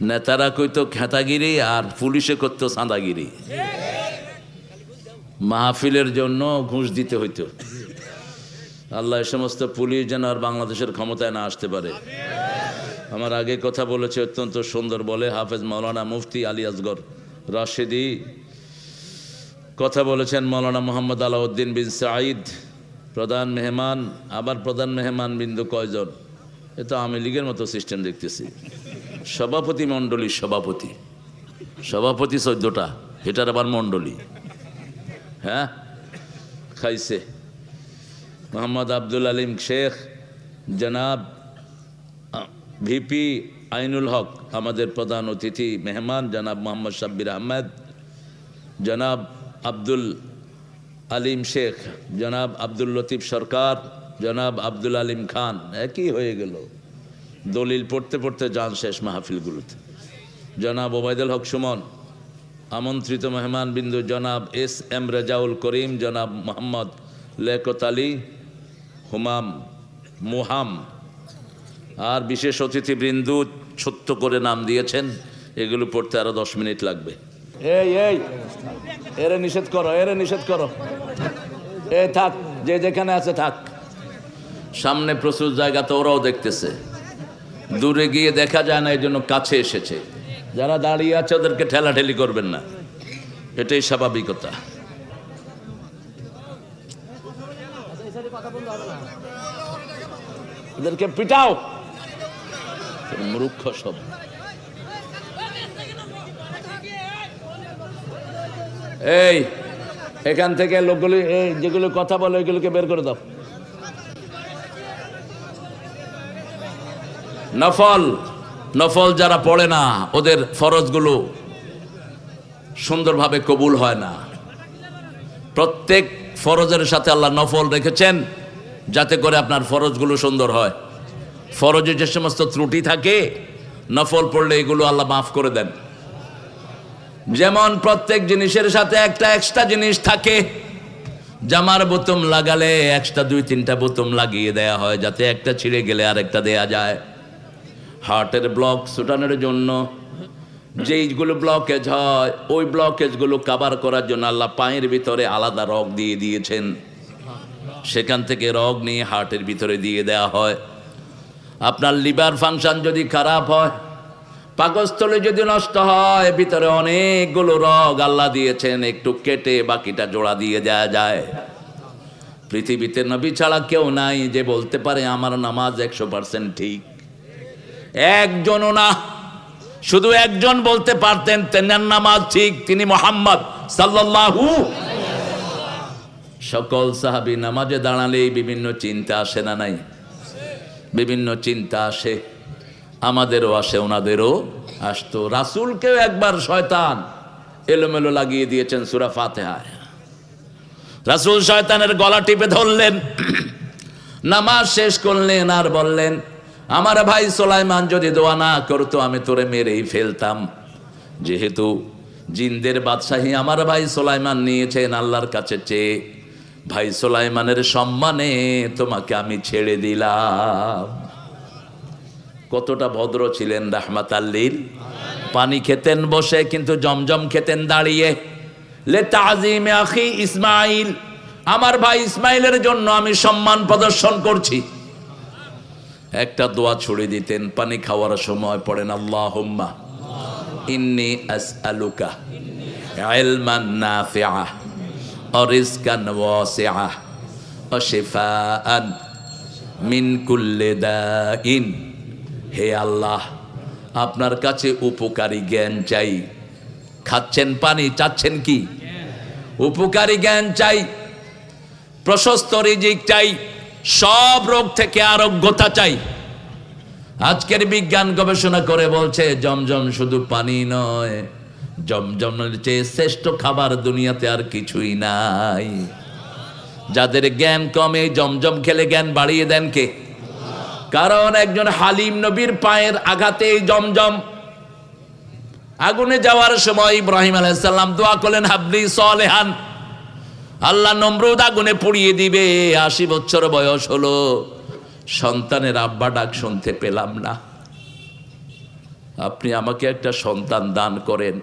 নেতারা কইতো খেতাগিরি আর পুলিশে করতো চাঁদাগিরি। মাহফিলের জন্য ঘুষ দিতে হইতো। আল্লাহ এই সমস্ত পুলিশ যেন আর বাংলাদেশের ক্ষমতায় না আসতে পারে। আমার আগে কথা বলেছে অত্যন্ত সুন্দর বলে হাফেজ মাওলানা মুফতি আলী আসগর রাশেদি, কথা বলেছেন মৌলানা মোহাম্মদ আলাউদ্দিন বিন সাঈদ, প্রধান মেহমান। আবার প্রধান মেহমান বিন্দু কয়জন? এ তো আওয়ামী লীগের মতো সিস্টেম দেখতেছি। সভাপতি মণ্ডলী, সভাপতি 14টা, এটার আবার মণ্ডলী। হ্যাঁ, খাইছে মোহাম্মদ আব্দুল আলিম শেখ, জনাব ভিপি আইনুল হক আমাদের প্রধান অতিথি মেহমান, জনাব মোহাম্মদ শাব্বির আহমেদ, জনাব আব্দুল আলিম শেখ, জনাব আব্দুল লতিফ সরকার, জনাব আব্দুল আলিম খান। একই হয়ে গেল, দলিল পড়তে পড়তে যান শেষ মাহফিলগুলোতে। জনাব ওবায়দুল হক সুমন, আমন্ত্রিত মেহমান বিন্দু জনাব এস এম রেজাউল করিম, জনাব মোহাম্মদ লেকত আলী হুমাম মুহাম, আর বিশেষ অতিথিবৃন্দু ছোট্ট করে নাম দিয়েছেন। এগুলো পড়তে আরো 10 মিনিট লাগবে। এই এরে নিষেধ করো, এরে নিষেধ করো। থাক, যে যেখানে আছে থাক। সামনে প্রচুর জায়গা, তো ওরাও দেখতেছে। দূরে গিয়ে দেখা যায় না, এই জন্য কাছে এসেছে। যারা দাঁড়িয়ে আছে ওদেরকে ঠেলাঠেলি করবেন না, এটাই স্বাভাবিকতা। ওদেরকে পিটাও, মূর্খ সব। এই এখান থেকে লোকগুলি যেগুলো কথা বলে ওইগুলোকে বের করে দাও। নফল যারা পড়ে না, ওদের ফরজগুলো সুন্দরভাবে কবুল হয় না। প্রত্যেক ফরজের সাথে আল্লাহ নফল রেখেছেন যাতে করে আপনার ফরজগুলো সুন্দর হয়। ফরজে যে সমস্ত ত্রুটি থাকে, নফল পড়লে এগুলো আল্লাহ মাফ করে দেন। যেমন প্রত্যেক জিনিসের সাথে একটা এক্সট্রা জিনিস থাকে। জামার বোতাম লাগালে এক্সট্রা 2-3টা বোতাম লাগিয়ে দেয়া হয়, যাতে একটা ছিঁড়ে গেলে আর একটা দেয়া যায়। হার্টের ব্লক ছুটানোর জন্য যেইগুলো ব্লকেজ হয়, ওই ব্লকেজগুলো কাভার করার জন্য আল্লাহ পায়ের ভিতরে আলাদা রগ দিয়ে দিয়েছেন। সেখান থেকে রগ নিয়ে হার্টের ভিতরে দিয়ে দেয়া হয়। আপনার লিভার ফাংশন যদি খারাপ হয়, পাকস্থলী যদি নষ্ট হয়, ভিতরে অনেকগুলো রগ আল্লাহ দিয়েছেন, একটু কেটে বাকিটা জোড়া দিয়ে দেয়া যায়। পৃথিবীতে নবী ছাড়া কেউ নাই যে বলতে পারে আমার নামাজ 100% ঠিক। একজনও না, শুধু একজন বলতে পারতেন তেনার নামাজ ঠিক, তিনি মুহাম্মদ সাল্লাল্লাহু। সকল সাহাবী নামাজে দাঁড়ালেই বিভিন্ন চিন্তা আসে না নাই? বিভিন্ন চিন্তা আসে, আমাদেরও আসে, ওনাদেরও আসতো। রাসূলকেও একবার শয়তান এলোমেলো লাগিয়ে দিয়েছেন সূরা ফাতিহায়। রাসূল শয়তানের গলা টিপে ধরলেন, নামাজ শেষ করলেন আর বললেন, আমার ভাই সুলাইমান যদি দোয়া না করতো আমি তোরে মেরেই ফেলতাম। যেহেতু জিনদের বাদশাহী আমার ভাই সুলাইমান নিয়েছেন আল্লাহর কাছে চেয়ে, ভাই সুলাইমানের সম্মানে তোমাকে আমি ছেড়ে দিলাম। কতটা ভদ্র ছিলেন রাহমাতাল লিল। পানি খেতেন বসে, কিন্তু জমজম খেতেন দাঁড়িয়ে। লে তাজিম আখি ইসমাইল, আমার ভাই ইসমাইলের জন্য আমি সম্মান প্রদর্শন করছি। একটা দোয়া ছড়িয়ে দিতেন পানি খাওয়ার সময়, পড়েন আল্লাহুম্মা ইন্নী আসআলুকা ইলমান নাফিআ ওয়া রিজকান ওয়াসিআ ওয়া শিফাআন মিন কুল্লি দাইন। হে আল্লাহ, আপনার কাছে উপকারী জ্ঞান চাই। খাচ্ছেন পানি, চাচ্ছেন কি? উপকারী জ্ঞান চাই, প্রশস্ত রিজিক চাই, সব রোগ থেকে আরোগ্যতা চাই। আজকের বিজ্ঞান গবেষণা করে বলছে জমজম শুধু পানি নয়, জমজমের চেয়ে শ্রেষ্ঠ খাবার দুনিয়াতে আর কিছুই নাই। যাদের জ্ঞান কমে, জমজম খেলে জ্ঞান বাড়িয়ে দেন কে? কারণ একজন হালিম নবীর পায়ের আঘাতে জমজম। আগুনে যাওয়ার সময় ইব্রাহিম আলাইহিস সালাম দোয়া করলেন হাবলি সলিহান, আল্লাহ নমরুদ আগুনে পুড়িয়ে দিবে। 80 বছর বয়স হলো, সন্তানের আব্বা ডাক শুনতে পেলাম না। আপনি আমাকে একটা সন্তান দান করেন।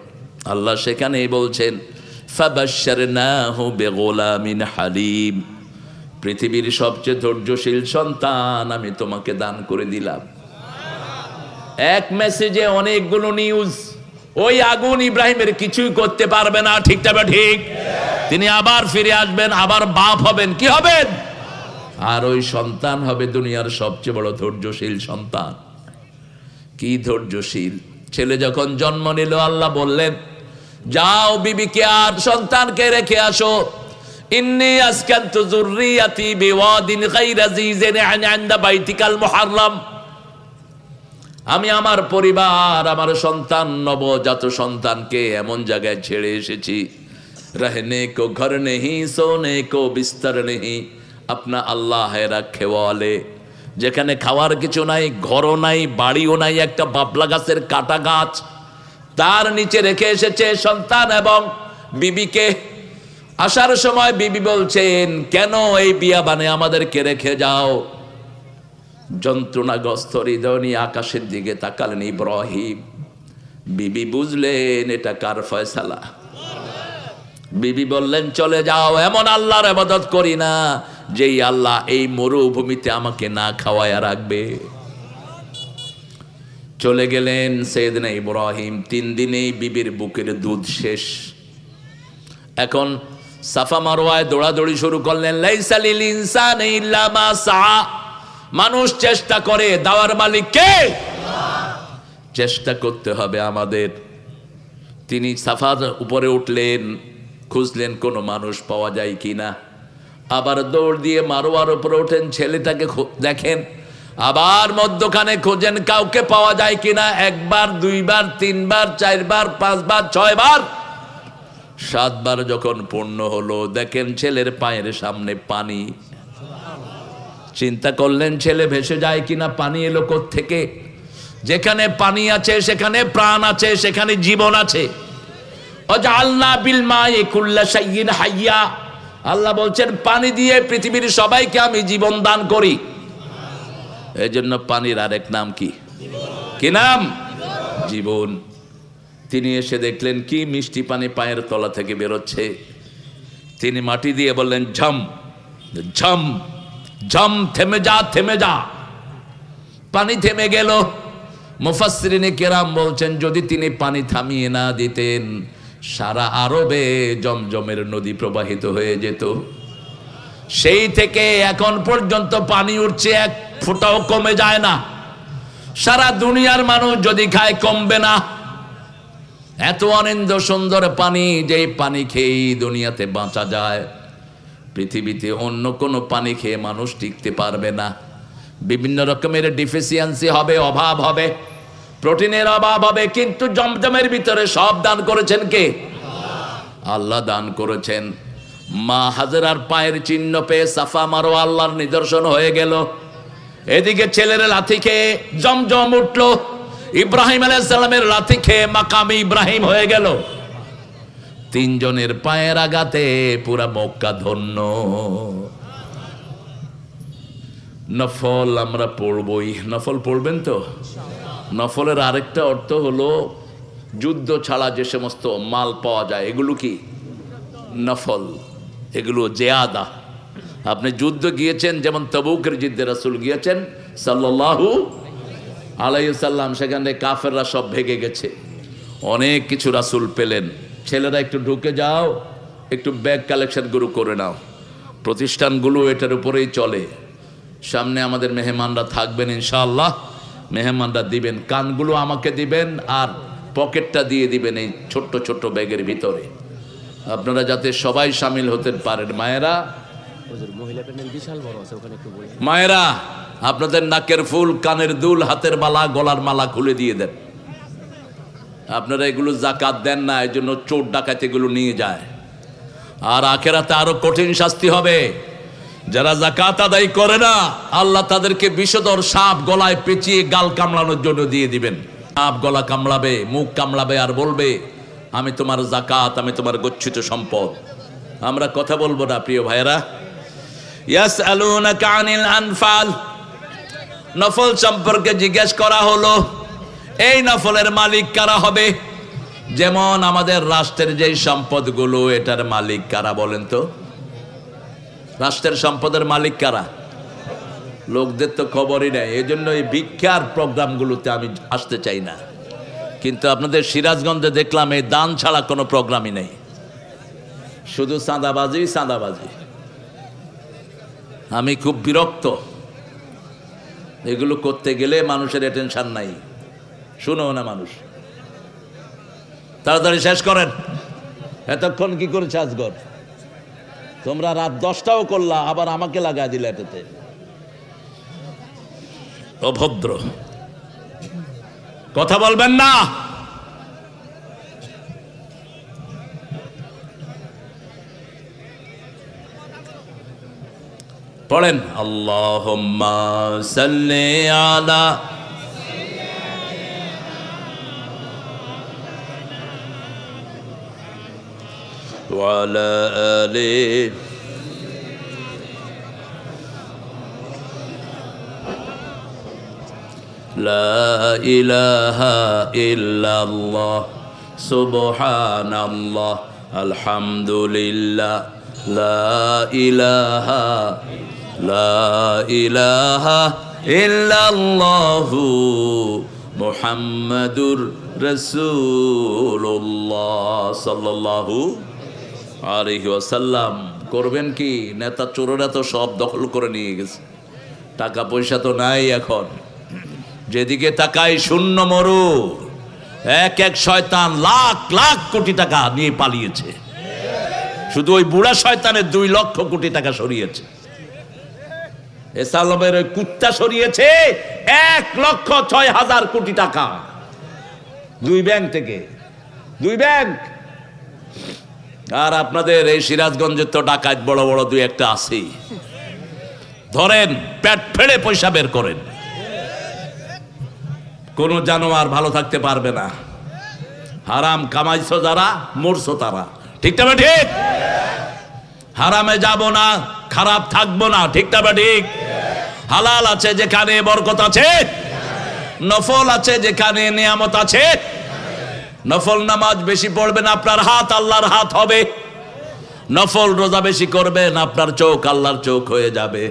আল্লাহ সেখানেই বলছেন ফাবাশশারনাহু বিগুলামিন হালিম, পৃথিবীর সবচেয়ে ধৈর্যশীল সন্তান আমি তোমাকে দান করে দিলাম। এক মেসেজে অনেকগুলো নিউজ। ওই আগুন ইব্রাহিমের কিছুই করতে পারবে না, ঠিক তবে ঠিক। তিনি আবার ফিরে আসবেন, আবার বাপ হবেন, কি হবেন? আর ওই সন্তান হবে দুনিয়ার সবচেয়ে বড় ধৈর্যশীল সন্তান। কি ধৈর্যশীল! ছেলে যখন জন্ম নিল আল্লাহ বললেন যাও বিবিকে আর সন্তানকে রেখে আসো। ইন্নী আসকানতু যুররিয়াতি বিওয়াদিন গায়রা যী যার'ইন ইনদা বাইতিকাল মুহাররাম, আমি আমার পরিবার, আমার সন্তান, নবজাত সন্তানকে এমন জায়গায় ছেড়ে এসেছি, रहने को घर नहीं सोने को बिस्तर नहीं अपना अल्लाह है रखे वाले, যেখানে খাওয়ার কিছু নাই, ঘরও নাই, বাড়িও নাই, একটা বাবলা গাছের কাটা গাছ, তার নিচে রেখে এসেছে সন্তান এবং বিবিকে। আসার সময় বিবি বলছেন কেন এই বিয়াবানে আমাদেরকে রেখে যাও? যন্ত্রণাগ্রস্ত হৃদয় নিয়ে আকাশের দিকে তাকালেন ইব্রাহিম। বিবি বুঝলেন এটা কার ফয়সালা। বিবি বললেন চলে যাও, এমন আল্লাহর ইবাদত করি না যেই আল্লাহ এই মরুভূমিতে আমাকে না খাওয়ায়া রাখবে। চলে গেলেন সাইয়েদনা ইব্রাহিম। 3 দিনেই বিবির বুকের দুধ শেষ। এখন সাফা মারওয়ায় দৌড়াদৌড়ি শুরু করলেন। লাইসা লিল ইনসানি ইল্লা মা সা, মানুষ চেষ্টা করে, দাওয়ার মালিক কে? চেষ্টা করতে হবে আমাদের। তিনি সাফার উপরে উঠলেন, খুঁজলেন কোনো মানুষ পাওয়া যায় কিনা। আবার দৌড় দিয়ে মারোয়ার উপরে ওঠেন, ছেলেটাকে দেখেন। আবার মধ্যখানে খোঁজেন কাউকে পাওয়া যায় কিনা। 1 বার 2 বার 3 বার 4 বার 5 বার 6 বার 7 বার যখন পূর্ণ হলো দেখেন ছেলের পায়ের সামনে পানি। চিন্তা করলেন ছেলে ভেসে যায় কিনা, পানি এলো কোত্থেকে? যেখানে পানি আছে সেখানে প্রাণ আছে, সেখানে জীবন আছে। ওয়াজআলনা বিল মাই কুল্লা শাইইন হাইয়া, আল্লাহ বলছেন পানি দিয়ে পৃথিবীর সবাইকে আমি জীবন দান করি। এই জন্য পানির আরেক নাম কি? কি নাম? জীবন। তিনি এসে দেখলেন কি মিষ্টি পানি পায়ের তলা থেকে বেরোচ্ছে। তিনি মাটি দিয়ে বললেন ঝম ঝম ঝম, থেমে যা থেমে যা। পানি থেমে গেল। মুফাসসিরিনে কেরাম বলছেন যদি তিনি পানি থামিয়ে না দিতেন সারা আরবে জমজমের নদী প্রবাহিত হয়ে যেত। সেই থেকে এখন পর্যন্ত পানি উঠছে, 1 ফোঁটাও কমে যায় না। সারা দুনিয়ার মানুষ যদি খায় কমবে না। এত আনন্দ সুন্দর পানি, যেই পানি খেয়েই দুনিয়াতে বাঁচা যায়। পৃথিবীতে অন্য কোনো পানি খেয়ে মানুষ টিকতে পারবে না। বিভিন্ন রকমের ডিফিসিয়েন্সি হবে, অভাব হবে, প্রোটিনের অভাব হবে, কিন্তু জমজমের ভিতরে সব দান করেছেন কে? আল্লাহ দান করেছেন। মা হাজরার পায়ের চিহ্ন পেয়ে সাফা মারওয়া আল্লাহর নিদর্শন হয়ে গেল। এদিকে ছেলের লাথি খেয়ে জমজম উঠলো, ইব্রাহিম আলাইহিস সালামের লাথি খেয়ে মাকামে ইব্রাহিম হয়ে গেল। 3 জনের পায়ের আঘাতে পুরা মক্কা ধন্য। নফল আমরা পড়বই। নফল পড়বেন তো? নফলের আরেকটা অর্থ হলো যুদ্ধ ছাড়া যে সমস্ত মাল পাওয়া যায় এগুলো কি নফল, এগুলো জিয়াদা। আপনি যুদ্ধ গিয়েছেন, যেমন তাবুকের যুদ্ধে রাসূল গিয়েছেন সাল্লাল্লাহু আলাইহি সাল্লাম, সেখানে কাফেররা সব ভেগে গেছে, অনেক কিছু রাসূল পেলেন। ছেলেরা একটু ঢুকে যাও, একটু ব্যাগ কালেকশন গুলো করে নাও। প্রতিষ্ঠানগুলো এটার উপরেই চলে। সামনে আমাদের মেহমানরা থাকবেন ইনশাআল্লাহ, মেহমানরা দিবেন, কানগুলো আমাকে দিবেন আর পকেটটা দিয়ে দিবেন এই ছোট্ট ছোট্ট ব্যাগের ভিতরে, আপনারা যাতে সবাই সামিল হতে পারেন। মায়েরা আপনাদের নাকের ফুল, কানের দুল, হাতের মালা, গলার মালা খুলে দিয়ে দেন। আপনারা এগুলো যাকাত দেন না, এই জন্য চোর ডাকাত এগুলো নিয়ে যায়। আর আখেরাতে আরো কঠিন শাস্তি হবে। যারা যাকাত আদায় করে না আল্লাহ তাদেরকে বিষধর সাপ গলায় পেঁচিয়ে গাল কামড়ানোর জন্য দিয়ে দিবেন। সাপ গলা কামড়াবে, মুখ কামড়াবে আর বলবে আমি তোমার যাকাত, আমি তোমার গচ্ছিত সম্পদ। আমরা কথা বলবো না প্রিয় ভাইয়েরা। ইয়াসআলুনাকা আনিল আনফাল, নফল সম্পর্কে জিজ্ঞেস করা হলো। এই নফলের মালিক কারা হবে? যেমন আমাদের রাষ্ট্রের যেই সম্পদগুলো, এটার মালিক কারা বলেন তো? রাষ্ট্রের সম্পদের মালিক কারা? লোকদের তো খবরই নেই। এই জন্য এই ভিক্ষার প্রোগ্রামগুলোতে আমি আসতে চাই না। কিন্তু আপনাদের সিরাজগঞ্জে দেখলাম এই দান ছাড়া কোনো প্রোগ্রামই নেই, শুধু চাঁদাবাজি চাঁদাবাজি। আমি খুব বিরক্ত। এগুলো করতে গেলে মানুষের অ্যাটেনশন নাই, শুনো না মানুষ। তাড়াতাড়ি শেষ করেন। এতক্ষণ কি করেছে আজগর? তোমরা রাত 10টাও করলা, আবার আমাকে লাগাই দিলে এটাতে। অভদ্র কথা বলবেন না। পড়েন আল্লাহুম্মা সাল্লি আলা ওয়া আলা আলি লা ইলাহা ইল্লাল্লাহ সুবহানাল্লাহ আলহামদুলিল্লাহ লা ইলাহা ইল্লাল্লাহু মুহাম্মাদুর রাসূলুল্লাহ সাল্লাল্লাহু আলাইহি ওয়াসাল্লাম। করবেন কি? নেতা চোরেরা তো সব দখল করে নিয়ে গেছে, টাকা পয়সা তো নাই এখন। যেদিকে তাকাই শূন্য মরু। এক এক শয়তান লাখ লাখ কোটি টাকা নিয়ে পালিয়েছে। শুধু ওই বুড়া শয়তানের 2 লক্ষ কোটি টাকা সরিয়েছে। এসালমের ওই কুত্তা সরিয়েছে 1,06,000 কোটি টাকা 2 ব্যাংক থেকে, 2 ব্যাংক। আর আপনাদের এই সিরাজগঞ্জের তো ডাকাত বড় বড় 2-1টা আছেই। ধরেন, পেট ফেড়ে পয়সা বের করেন, কোন জানোয়ার ভালো থাকতে পারবে না। হারাম কামাইছো যারা, মরছো তারা। ঠিক না ঠিক? হারামে যাব না, খারাপ থাকবো না। ঠিক না ঠিক? হালাল আছে যেখানে বরকত আছে, নফল আছে যেখানে নিয়ামত আছে। নফল নামাজ বেশি পড়বেন, আপনার হাত আল্লাহর হাত হবে। নফল রোজা বেশি করবেন, আপনার চোখ আল্লাহর চোখ হয়ে যাবে।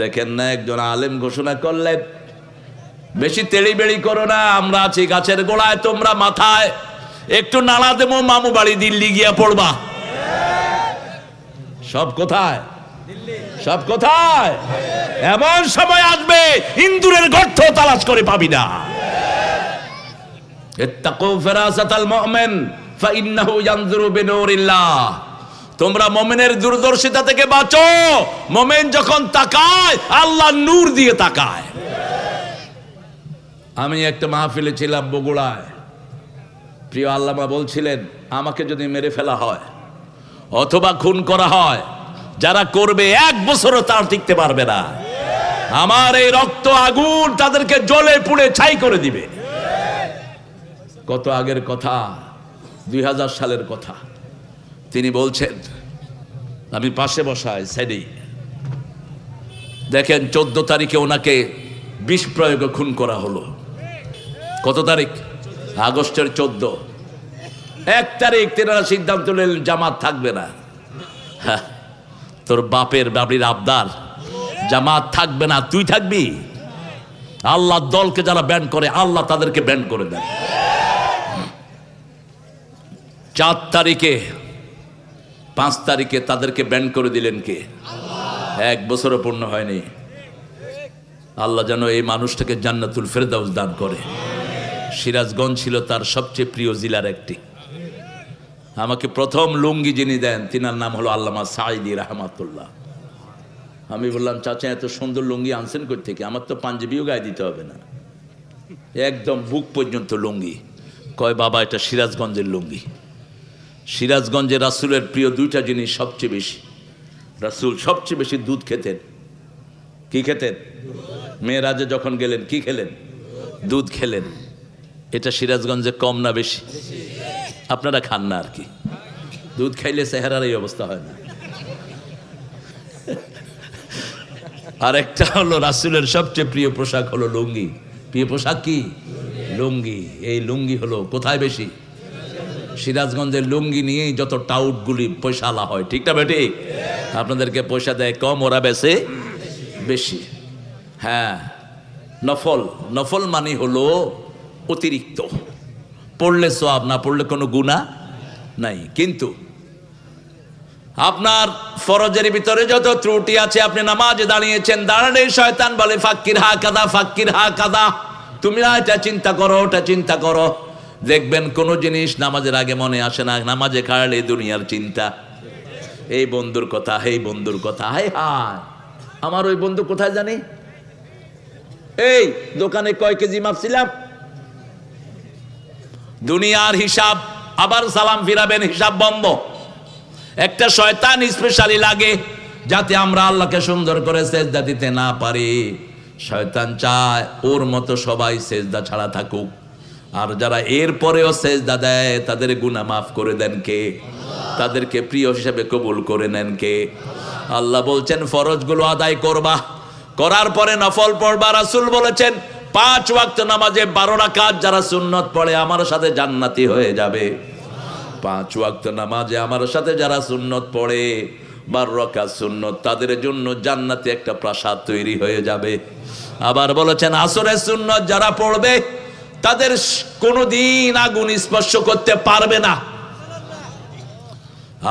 দেখেন না, একজন আলেম ঘোষণা করলেন, বেশি তেড়িবেড়ি করো না, আমরা আছি গাছের গোড়ায়, তোমরা মাথায় একটু নাড়া দেবো, মামু বাড়ি দিল্লি গিয়া পড়বা। সব কোথায়? সব কোথায়? এমন সময় আসবে ইন্দুরের গর্ত তালাশ করে পাবি না। ইত্তাকু ফিরাসাতাল মুমিন ফাইন্নাহু ইয়ানজুরু বিনুরিল্লাহ। তোমরা মুমিনের দূরদর্শিতা থেকে বাঁচো। মুমিন যখন তাকায়, আল্লাহ নূর দিয়ে তাকায়। আমি একটা মাহফিলে ছিলাম বগুড়ায়। প্রিয় আল্লামা বলছিলেন, আমাকে যদি মেরে ফেলা হয় অথবা খুন করা হয়, যারা করবে 1 বছরও তার টিকতে পারবে না। আমার এই রক্ত আগুন তাদেরকে জ্বলে পুড়ে ছাই করে দিবে। কত আগের কথা, 2000 সালের কথা। তিনি বলছেন, আমি পাশে বসায় সাইডেই, দেখেন 14 তারিখে ওনাকে বিষ প্রয়োগে খুন করা হলো। কত তারিখ? আগস্টের 14। 1 তারিখ তেনারা সিদ্ধান্ত নিলেন জামাত থাকবে না। হ্যাঁ, তোর বাপের বাড়ির আবদার, জামাত থাকবে না, তুই থাকবি? আল্লাহ দলকে যারা ব্যান করে, আল্লাহ তাদেরকে ব্যান করে দেন। 4 তারিখে 5 তারিখে তাদেরকে ব্যান করে দিলেন কে? 1 বছরও পূর্ণ হয়নি। আল্লাহ যেন এই মানুষটাকে জান্নাতুল ফেরদাউস দান করে। সিরাজগঞ্জ ছিল তার সবচেয়ে প্রিয় জেলার একটি। আমাকে প্রথম লুঙ্গি যিনি দেন, তিনার নাম হলো আল্লামা সাঈদী রাহমাতুল্লাহ। আমি বললাম, চাচা এত সুন্দর লুঙ্গি আনছেন কই থেকে? আমার তো পাঞ্জাবিও গায়ে দিতে হবে না, একদম বুক পর্যন্ত লুঙ্গি। কয়, বাবা এটা সিরাজগঞ্জের লুঙ্গি। সিরাজগঞ্জে রাসূলের প্রিয় 2টা জিনিস সবচেয়ে বেশি। রাসূল সবচেয়ে বেশি দুধ খেতেন। কি খেতেন? মেরাজে যখন গেলেন কি খেলেন? দুধ খেলেন। এটা সিরাজগঞ্জে কম না বেশি? আপনারা খান না আর কি। দুধ খাইলে চেহারার এই অবস্থা হয় না। আর একটা হলো রাসূলের সবচেয়ে প্রিয় পোশাক হলো লুঙ্গি। প্রিয় পোশাক কি? লুঙ্গি। এই লুঙ্গি হলো কোথায় বেশি? সিরাজগঞ্জের লুঙ্গি নিয়েই যত টাউটগুলি পয়সালা হয়, ঠিক না বেটি? আপনাদেরকে পয়সা দেয় কম, ওরা বেশে বেশি। হ্যাঁ, নফল। নফল মানে হলো অতিরিক্ত, পড়লে সওয়াব, না পড়লে কোনো গুনাহ নাই। কিন্তু আপনার ফরজের ভিতরে যত ত্রুটি আছে, আপনি নামাজে দাঁড়িয়েছেন, দাঁড়ালে শয়তান বলে ফাক্কির হা কাদা, ফাক্কির হা কাদা, তুমি না এটা চিন্তা করো, ওটা চিন্তা করো। দেখবেন কোনো জিনিস নামাজের আগে মনে আসে না, নামাজে খাড়ালে দুনিয়ার চিন্তা। এই বন্ধুর কথা, এই বন্ধুর কথা, হায় হায়, আমার ওই বন্ধু কোথায় জানি, এই দোকানে কয় কেজি মাপছিলাম, দুনিয়ার হিসাব, আবার সালাম ফিরাবেন, হিসাব বন্ধ। একটা শয়তান স্পেশালি লাগে যাতে আমরা আল্লাহকে সুন্দর করে সেজদা দিতে না পারি। শয়তান চায় ওর মতো সবাই সেজদা ছাড়া থাকুক, আর যারা এর পরেও সেজদা দেয় তাদের গুনাহ মাফ করে দেন কে? তাদেরকে প্রিয় হিসেবে কবুল করে নেন কে? আল্লাহ বলছেন ফরজগুলো আদায় করবা, করার পরে নফল পড়বা। রাসূল বলেছেন 5 ওয়াক্ত নামাজে 12 রাকাত যারা সুন্নত পড়ে আমার সাথে জান্নাতি হয়ে যাবে। 5 ওয়াক্ত নামাজে আমার সাথে যারা সুন্নত পড়ে 12 রাকাত সুন্নত, তাদের জন্য জান্নাতে একটা প্রাসাদ তৈরি হয়ে যাবে। আবার বলেছেন আসরের সুন্নত যারা পড়বে তাদের কোনোদিন আগুন স্পর্শ করতে পারবে না।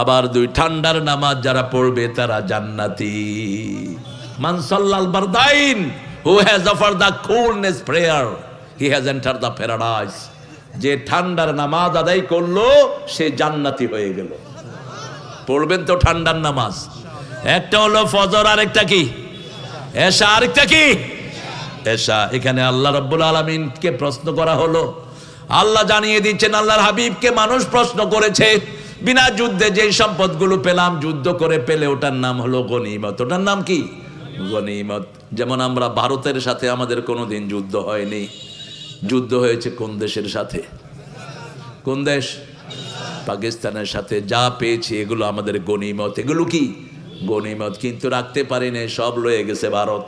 আবার 2 ঠান্ডার নামাজ যারা পড়বে তারা জান্নাতি। মান সাল্লাল বারদাইন, who has offered the coolness prayer, he has entered the paradise. যে ঠান্ডার নামাজ আদায় করলো সে জান্নাতি হয়ে গেল। পড়বেন তো ঠান্ডার নামাজ, একটা হলো ফজর, আরেকটা কি এশা, আরেকটা কি এশা। এখানে আল্লাহ রাব্বুল আলামিনকে প্রশ্ন করা হলো, আল্লাহ জানিয়ে দিচ্ছেন আল্লাহর হাবিবকে মানুষ প্রশ্ন করেছে, বিনা যুদ্ধে যে সম্পদগুলো পেলাম, যুদ্ধ করে পেলে ওটার নাম হলো গনিমত। ওটার নাম কি? গনিমত। যেমন আমরা ভারতের সাথে আমাদের কোনোদিন যুদ্ধ হয়নি, যুদ্ধ হয়েছে কোন দেশের সাথে? কোন দেশ? পাকিস্তানের সাথে। যা পেয়েছি এগুলো আমাদের গনিমত। এগুলো কি? গনিমত। কিন্তু রাখতে পারিনি, সব লয়ে গেছে ভারত।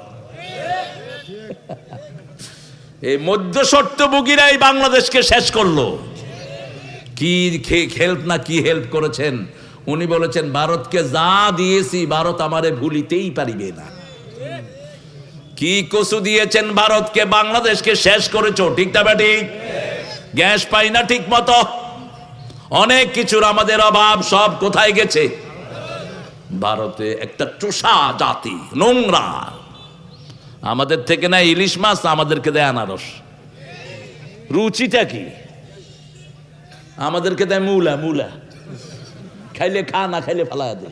এই মধ্যস্বত্বভোগীরাই বাংলাদেশকে শেষ করলো। কি হেল্প না কি হেল্প করেছেন? উনি বলেছেন ভারতকে যা দিয়েছি ভারত আমারে ভুলিতেই পারিবে না। কি কসু দিয়েছেন ভারতকে, বাংলাদেশকে শেষ করেছো, ঠিক না ঠিক? গ্যাস পাই না ঠিক মতো, অনেক কিছুর আমাদের অভাব, সব কোথায় গেছে? ভারতে। একটা চোষা জাতি, নোংরা। আমাদের থেকে না ইলিশ মাছ, আমাদেরকে দেয় আনারস। রুচিটা কি? আমাদেরকে দেয় মূলা। মূলা খাইলে খা, না খাইলে ফালা দে।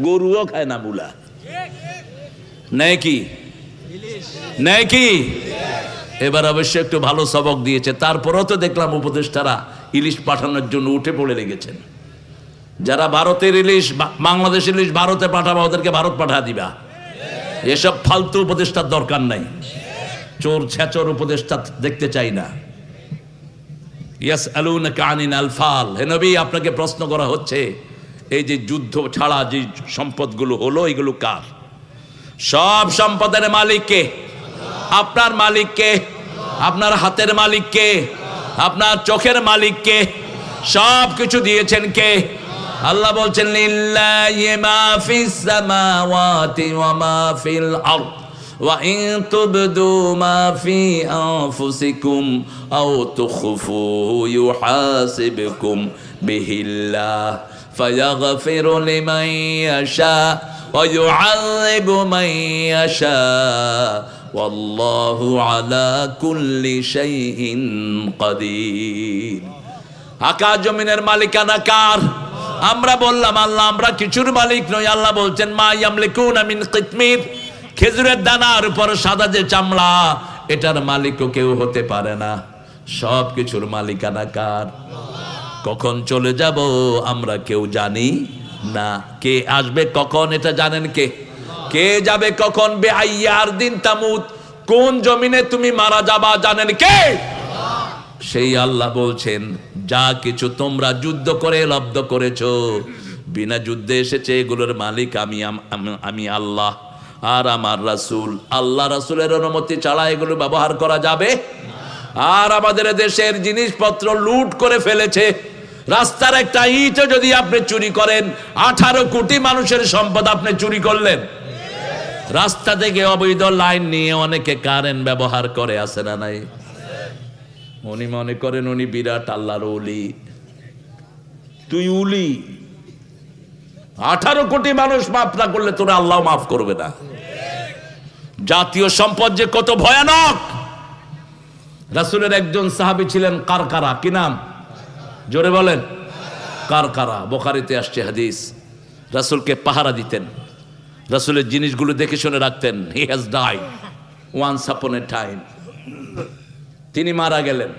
গরুও খায় না মূলা। নেয় কি? নেয় কি? এবার অবশ্য একটু ভালো সবক দিয়েছে, তারপরেও তো দেখলাম উপদেষ্টারা ইলিশ পাঠানোর জন্য উঠে পড়ে লেগেছেন। যারা ভারতের ইলিশ, বাংলাদেশ ইলিশ ভারতে পাঠাবা, ওদেরকে ভারত পাঠা দিবা। এসব ফালতু উপদেষ্টার দরকার নাই, চোর ছেচর উপদেষ্টা দেখতে চাই না। ইয়াসআলুনাকা আনিল আনফাল, হে নবী আপনাকে প্রশ্ন করা হচ্ছে এই যে যুদ্ধ ছাড়া যে সম্পদগুলো হলো এগুলো কার? সব সম্পদের মালিক কে? আপনার মালিক কে? আপনার হাতের মালিক কে? আপনার চোখের মালিক কে? সব কিছু দিয়েছেন কে? আল্লাহ বলছেন লিল্লাহি মা ফিস সামাওয়াতি ওয়া মা ফিল আরদ ওয়া ইন তুবদু মা ফি আনফুসিকুম আও তুখফুহু ইউহাসিবকুম বিহিল্লাহ ফায়াগফিরু লিমান ইয়াশা ওয়া ইউআযিবু মান ইয়াশা ওয়াল্লাহু আলা কুল্লি শাইইন কাদির। আকাশ জমিনের মালিকানা কার? আমরা বললাম আল্লাহ, আমরা কিছুর মালিক নই। আল্লাহ বলছেন মা ইয়ামলিকুনা মিন কিতমির, খেজুরের দানার উপর সাদা যে চামড়া, এটার মালিকও কেউ হতে পারে না। সব কিছুর মালিকানা কার? কখন চলে যাব আমরা কেউ জানি না। কে আসবে কখন এটা জানেন কে? কে যাবে কখন? বেআইয়ার দিন তামুত, কোন জমিনে তুমি মারা যাবা জানেন কে? সেই আল্লাহ বলছেন যা কিছু তোমরা যুদ্ধ করে লব্ধ করেছো, বিনা যুদ্ধে এসেছে, এগুলোর মালিক আমি আল্লাহ আর আমার রাসূল। আল্লাহ রাসূলের অনুমতি ছাড়া এগুলো ব্যবহার করা যাবে আর আমাদের দেশের জিনিসপত্র লুট করে ফেলেছে। রাস্তার একটা ইটও যদি আপনি চুরি করেন, 18 কোটি মানুষের সম্পদ আপনি চুরি করলেন। রাস্তা থেকে অবৈধ লাইন নিয়ে অনেকে কারেন্ট ব্যবহার করে, আছে না নাই? উনি মনে করেন উনি বিরাট আল্লাহর ওলি। তুই উলি, 18 কোটি মানুষ মাফ না করলে তোরা আল্লাহ মাফ করবে না। জাতীয় সম্পদ যে কত ভয়ানক। রাসূলের একজন সাহাবী ছিলেন কারকারা, কি নাম? জোরে বলেন। কারকারা, বুখারীতে আসছে হাদিস। রাসূলকে পাহারা দিতেন, রাসূলের জিনিসগুলো দেখে শুনে রাখতেন। He has died once upon A time. তিনি মারা গেলেন।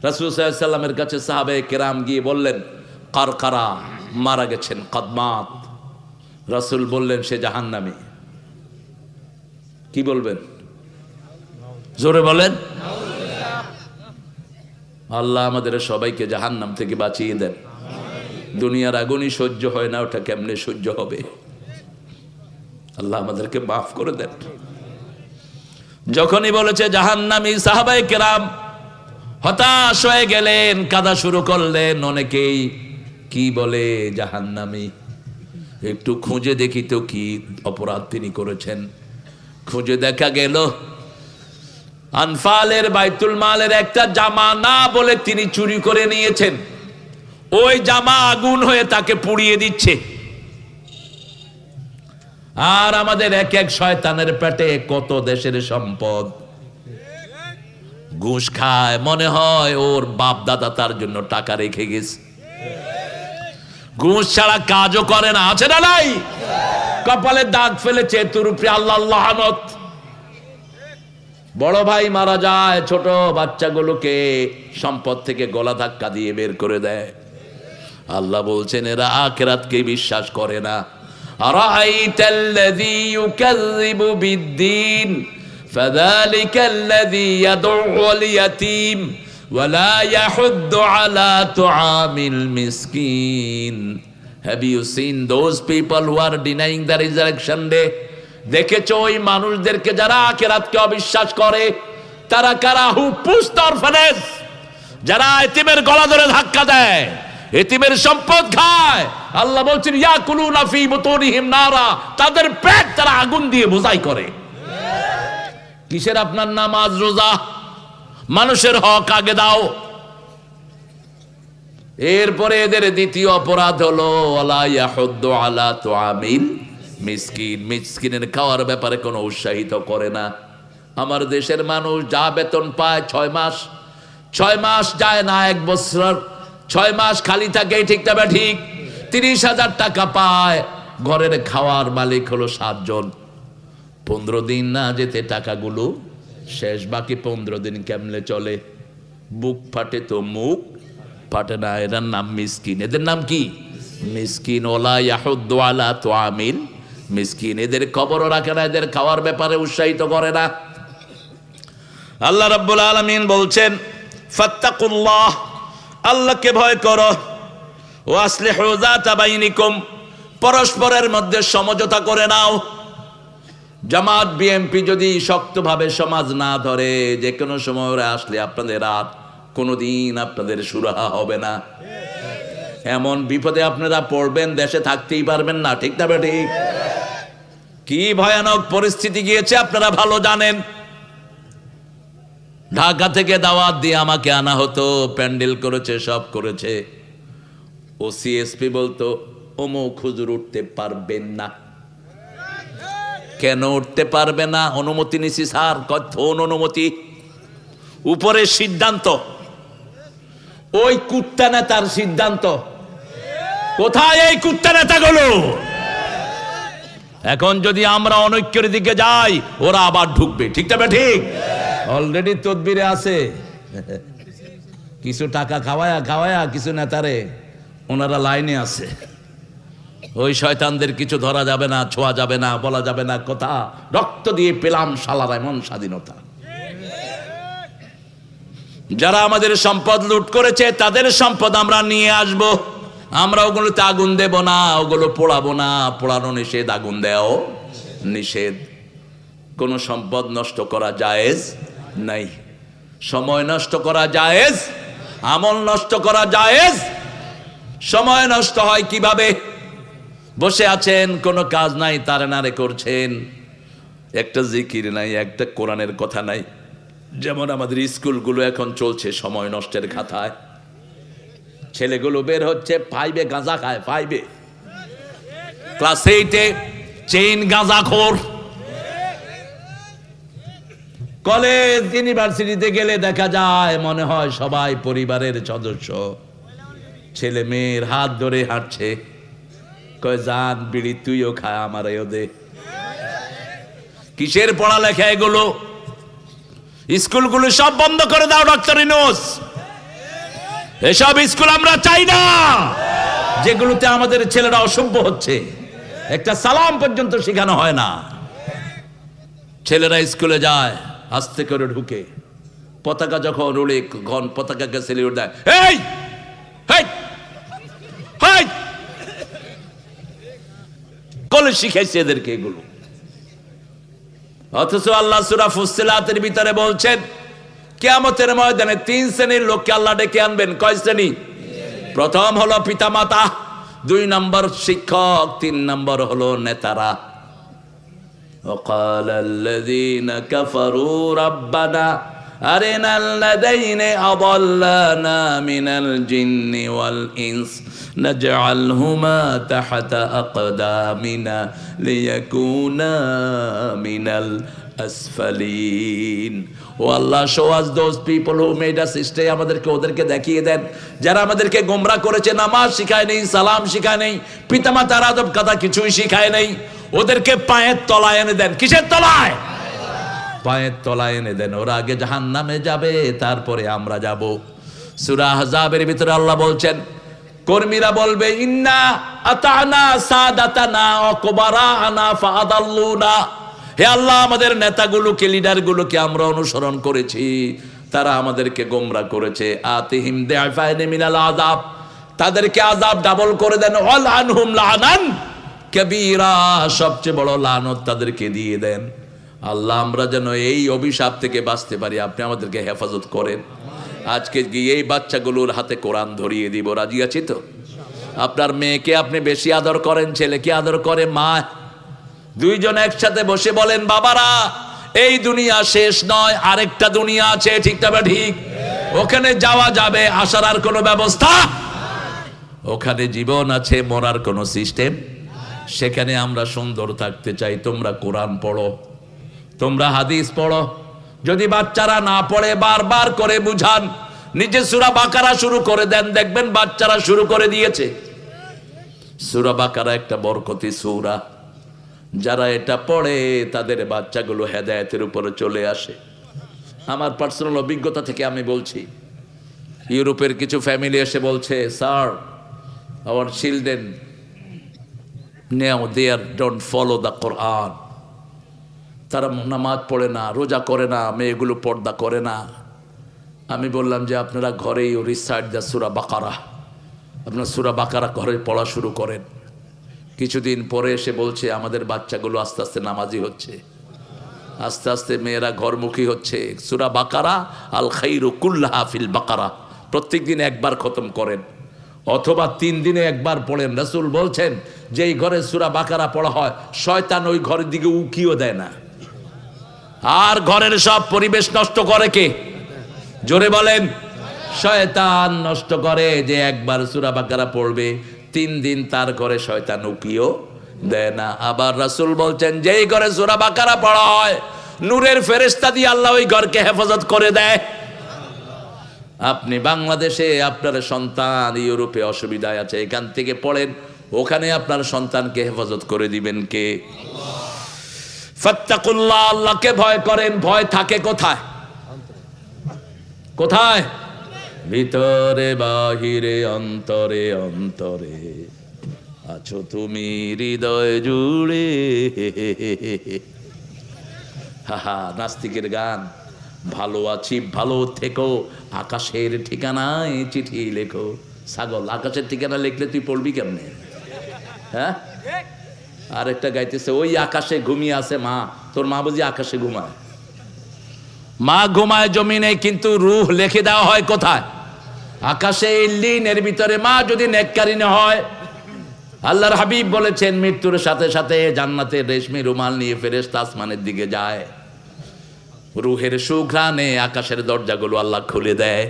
রাসূল সাল্লাল্লাহু আলাইহি ওয়াসাল্লামের কাছে সাহাবায়ে কেরাম গিয়ে বললেন, কারকারা মারা গেছেন, কদমাত। রাসূল বললেন সে জাহান্নামী। কি বলবেন? জোরে বলেন। আল্লাহ আমাদের সবাইকে জাহান্নাম থেকে বাঁচিয়ে দেন। দুনিয়ার আগুনই সহ্য হয় না, ওটা কেমনে সহ্য হবে? আল্লাহ আমাদেরকে মাফ করে দেন। যখনই বলেছে জাহান্নামী, সাহাবায়ে কেরাম হতাশ হয়ে গেলেন, কাঁদা শুরু করলেন। অনেকেই কি বলে জাহান্নামী, একটু খুঁজে দেখি তো কি অপরাধ তিনি করেছেন। খুঁজে দেখা গেল আনফালের বাইতুল মালের একটা জামা না বলে তিনি চুরি করে নিয়েছেন। ওই জামা আগুন হয়ে তাকে পুড়িয়ে দিচ্ছে। আর আমাদের এক এক শয়তানের পেটে কত দেশের সম্পদ। ঘুষ খায়, মনে হয় ওর বাপ দাদা তার জন্য টাকা রেখে গেছে। ঘুষ ছাড়া কাজও করে না, আছে না নাই? কপালে দাগ ফেলেছে, তোর উপরে আল্লাহ লানত। বড় ভাই মারা যায়, ছোট বাচ্চাগুলোকে সম্পদ থেকে গলা ধাক্কা দিয়ে বের করে দেয়। আল্লাহ বলছেন এরা আখিরাতকে বিশ্বাস করে না। আরাআইতাল্লাযী ইউকাযযিবু বিদ্দীন ফাযালিকাল্লাযী ইয়াদউল ইয়াতীম ওয়া লা ইয়াহুদ্দু আলা তুআমিল মিসকিন। Have you seen those people who are denying the resurrection day? দেখেছো ওই মানুষদেরকে যারা আখিরাতকে অবিশ্বাস করে? তারা কারা? হু পুশ দ্য অরফানেজ, যারা এতিমের গলা ধরে ধাক্কা দেয়, এতিমের সম্পদ খায়। আল্লাহ বলছেন ইয়াকুলুনা ফি বুতুনিহিম নারা, তাদের পেট তারা আগুন দিয়ে বোঝাই করে। কিসের আপনার নামাজ রোজা? মানুষের হক আগে দাও। এরপরে এদের দ্বিতীয় অপরাধ হলো ওয়ালা ইয়াহুদ্দু আলা তুআমিল মিসকিন। মিসকিনের খাওয়ার ব্যাপারে কোনো উৎসাহিত করে না। আমার দেশের মানুষ যা বেতন পায় 6 মাস যায় না, 1 বছর 6 মাস খালি থাকে, ঠিক না ঠিক? 30,000 টাকা পায়, ঘরের খাওয়ার মালিক হলো 7 জন। 15 দিন না যেতে টাকাগুলো শেষ। বাকি 15 দিন কেমনে চলে? বুক ফাটে তো মুখ ফাটে না। এদের নাম মিসকিন। এদের নাম কি? মিসকিন। ওয়ালা ইয়াহুদ্দু আলা তুআমিল মিসকিন। এদের খবরও রাখে না, এদের খাওয়ার ব্যাপারে উৎসাহিত করে না। আল্লাহ রাব্বুল আলামিন বলছেন ফাত্তাকুল্লাহ, আল্লাহকে ভয় করো। ওয়াসলিহু যাতা বাইনিকুম, পরস্পরের মধ্যে সমঝোতা করে নাও। জামাত বিএনপি যদি শক্তভাবে সমাজ না ধরে, যে কোনো সময় ওরা আসলে আপনাদের আর কোনোদিন আপনাদের সুরাহা হবে না। এমন বিপদে আপনারা পড়বেন, দেশে থাকতেই পারবেন না, ঠিক না ঠিক? কি ভয়ানক পরিস্থিতি গিয়েছে আপনারা ভালো জানেন। ঢাকা থেকে দাওয়াত দিয়ে আমাকে আনা হতো, প্যান্ডেল করেছে, সব করেছে। ও সিএসপি বলতো অমুক হুজুর উঠতে পারবেন না। কেন উঠতে পারবে না? অনুমতি নিছি স্যার। কোন অনুমতি? উপরের সিদ্ধান্ত, ওই কুত্তা নেতার সিদ্ধান্ত। কোথায় এই কুত্তা নেতাগুলো? এখন যদি আমরা অনৈক্যের দিকে যাই, ওরা আবার ঢুকবে, ঠিক না ঠিক? অলরেডি তদবিরে আছে, কিছু টাকা খাওয়ায়া কিছু নেতারে ওনারা লাইনে আছে। ওই শয়তানদের কিছু ধরা যাবে না, ছোঁয়া যাবে না, বলা যাবে না কথা। রক্ত দিয়ে পেলাম শালার এমন স্বাধীনতা। যারা আমাদের সম্পদ লুট করেছে তাদের সম্পদ আমরা নিয়ে আসব। আমরা ওগুলোতে আগুন দেব না, ওগুলো পোড়াবো না। পোড়ানো নিষেধ, আগুন দেওয়াও নিষেধ। কোনো সম্পদ নষ্ট করা জায়েজ নাই। সময় নষ্ট করা জায়েজ, আমল নষ্ট করা জায়েজ। সময় নষ্ট হয় কিভাবে? বসে আছেন, কোনো কাজ নাই, তারে নারে করছেন, একটা জিকির নাই, একটা কোরআনের কথা নাই। যেমন আমাদের স্কুলগুলো এখন চলছে সময় নষ্টের খাতায়। ছেলেগুলো বের হচ্ছে, 5-এ গাঁজা খায়, 5-এ, ক্লাস 8-এ চেইন গাঁজাখোর। কলেজ ইউনিভার্সিটিতে গেলে দেখা যায় মনে হয় সবাই পরিবারের সদস্য। ছেলে মেয়ের হাত ধরে হাঁটছে, কয় জান বিড়ি তুইও খা, আমারও দে। কিসের পড়ালেখা এগুলো? স্কুলগুলো সব বন্ধ করে দাও ডক্টর ইউনূস। এসব স্কুল আমরা চাই না, যেগুলোতে আমাদের ছেলেরা অসভ্য হচ্ছে। একটা সালাম পর্যন্ত শেখানো হয় না। ছেলেরা স্কুলে যায়, আস্তে করে ঢুকে, পতাকা যখন উড়ে, পতাকাকে সেলিউট দেয়, এই কলেজ শিখাইছে এদেরকে এগুলো। অথচ আল্লাহ সূরা ফুসসিলাতের ভিতরে বলছেন কিয়ামতের ময়দানে 3 শ্রেণীর লোককে আল্লাহ ডেকে আনবেন। কয় শ্রেণী? প্রথম হলো পিতামাতা, 2 নম্বর শিক্ষক, 3 নম্বর হলো নেতারা। وقال الذين كفروا ربنا أرنا الذين أضلانا من الجن والإنس نجعلهما تحت أقدامنا ليكونا من الأسفلين. Oh Allah, show us those people who made us stay. আমাদেরকে ওদেরকে দেখিয়ে দেন যারা আমাদেরকে গোমরা করেছে, নামাজ শিখায় নেই, সালাম শিখায় নেই, পিতামাতার আদব কথা কিছুই শিখায় নেই। ওদেরকে পায়ের তলায় এনে দেন। কিসের তলায়? পায়ের তলায় এনে দেন। ওরা আগে জাহান্নামে যাবে, তারপরে আমরা যাব। সূরা আহজাবের ভিতরে আল্লাহ বলছেন, কর্মীরা বলবে ইন্না আতানা সাদাতানা ওয়া কুবারানা ফাআদাল্লুনা। হে আল্লাহ, আমাদের নেতাগুলোকে, লিডারগুলোকে আমরা অনুসরণ করেছি, তারা আমাদেরকে গোমরা করেছে। আতিহিম দাইফাইন মিনাল আযাব, তাদেরকে আযাব ডাবল করে দেন। ওয়াল আনহুম লানান কবীরা, সবচেয়ে বড় লানত তাদেরকে দিয়ে দেন। আল্লাহ, আমরা যেন এই অভিশাপ থেকে বাঁচতে পারি, আপনি আমাদেরকে হেফাজত করেন। আজকে গিয়ে এই বাচ্চাগুলোর হাতে কোরআন ধরিয়ে দিব। রাজি আছি তো? আপনার মেয়েকে আপনি বেশি আদর করেন, ছেলেকে আদর করে মা, দুইজন একসাথে বসে বলেন, বাবারা এই দুনিয়া শেষ নয়, আরেকটা দুনিয়া আছে। ঠিক না বা ঠিক? ওখানে যাওয়া যাবে, আসার আর কোনো ব্যবস্থা, ওখানে জীবন আছে, মরার কোনো সিস্টেম। সেখানে আমরা সুন্দর থাকতে চাই। তোমরা কোরআন পড়ো, তোমরা হাদিস পড়ো। যদি বাচ্চারা না পড়ে বারবার করে বুঝান, নিজে সূরা বাকারা শুরু করে দেন, দেখবেন বাচ্চারা শুরু করে দিয়েছে। সূরা বাকারা একটা বরকতি সূরা, যারা এটা পড়ে তাদের বাচ্চাগুলো হেদায়েতের উপরে চলে আসে। আমার পার্সোনাল অভিজ্ঞতা থেকে আমি বলছি, ইউরোপের কিছু ফ্যামিলি এসে বলছে, sir our children now they don't follow the Quran. তারা নামাজ পড়ে না, রোজা করে না, মেয়েগুলো পর্দা করে না। আমি বললাম যে আপনারা ঘরেই রিসাইট দ্য সূরা বাকারা, আপনারা সূরা বাকারা ঘরে পড়া শুরু করেন। কিছুদিন পরে এসে বলছে আমাদের বাচ্চাগুলো আস্তে আস্তে নামাজি হচ্ছে, আস্তে আস্তে মেয়েরা ঘরমুখী হচ্ছে। সূরা বাকারা আল খাইরু কুল্লাহা ফিল বাকারা প্রত্যেক দিন একবার খতম করেন, অথবা 3 দিনে একবার পড়েন। রাসূল বলছেন যে এই ঘরে সূরা বাকারা পড়া হয়, শয়তান ওই ঘরের দিকে উকিও দেয় না। আর ঘরের সব পরিবেশ নষ্ট করে কে? জোরে বলেন। শয়তান নষ্ট করে। যে একবার সূরা বাকারা পড়বে 3 দিন তার ঘরে শয়তান উকিও দেয় না। আবার রাসূল বলছেন যেই ঘরে সূরা বাকারা পড়া হয়, নূরের ফেরেশতা দিয়ে আল্লাহ ওই ঘরকে হেফাজত করে দেয়। আপনি বাংলাদেশে আপনার সন্তান ইউরোপে অসুবিধায় আছে, এখান থেকে পড়েন, ওখানে আপনার সন্তানকে হেফাজত করে দিবেন কে? ফাত্তাকুল্লাহ, আল্লাহকে ভয় করেন। ভয় থাকে কোথায়? কোথায়? ভিতরে বাহিরে অন্তরে অন্তরে আছো তুমি হৃদয় জুড়ে। হাহা, নাস্তিকের গান। ভালো আছি ভালো থেকো, আকাশের ঠিকানায় চিঠি লেখো। ছাগল, আকাশের ঠিকানা লিখলে তুই পড়বি কেমনে? হ্যাঁ, আরেকটা গাইতেছে, ওই আকাশে ঘুমিয়ে আছে মা। তোর মা বুঝি আকাশে ঘুমায়? মা ঘুমায় জমিনে, কিন্তু রূহ লিখে দেওয়া হয় কোথায়? আকাশে ইল্লিনের ভিতরে। মা যদি নেককারিনী হয়, আল্লাহর হাবিব বলেছেন মৃত্যুর সাথে সাথে জান্নাতের রেশমি রুমাল নিয়ে ফেরেশতা আসমানের দিকে যায়। রূহের সুঘ্রাণে আকাশের দরজাগুলো আল্লাহ খুলে দেয়।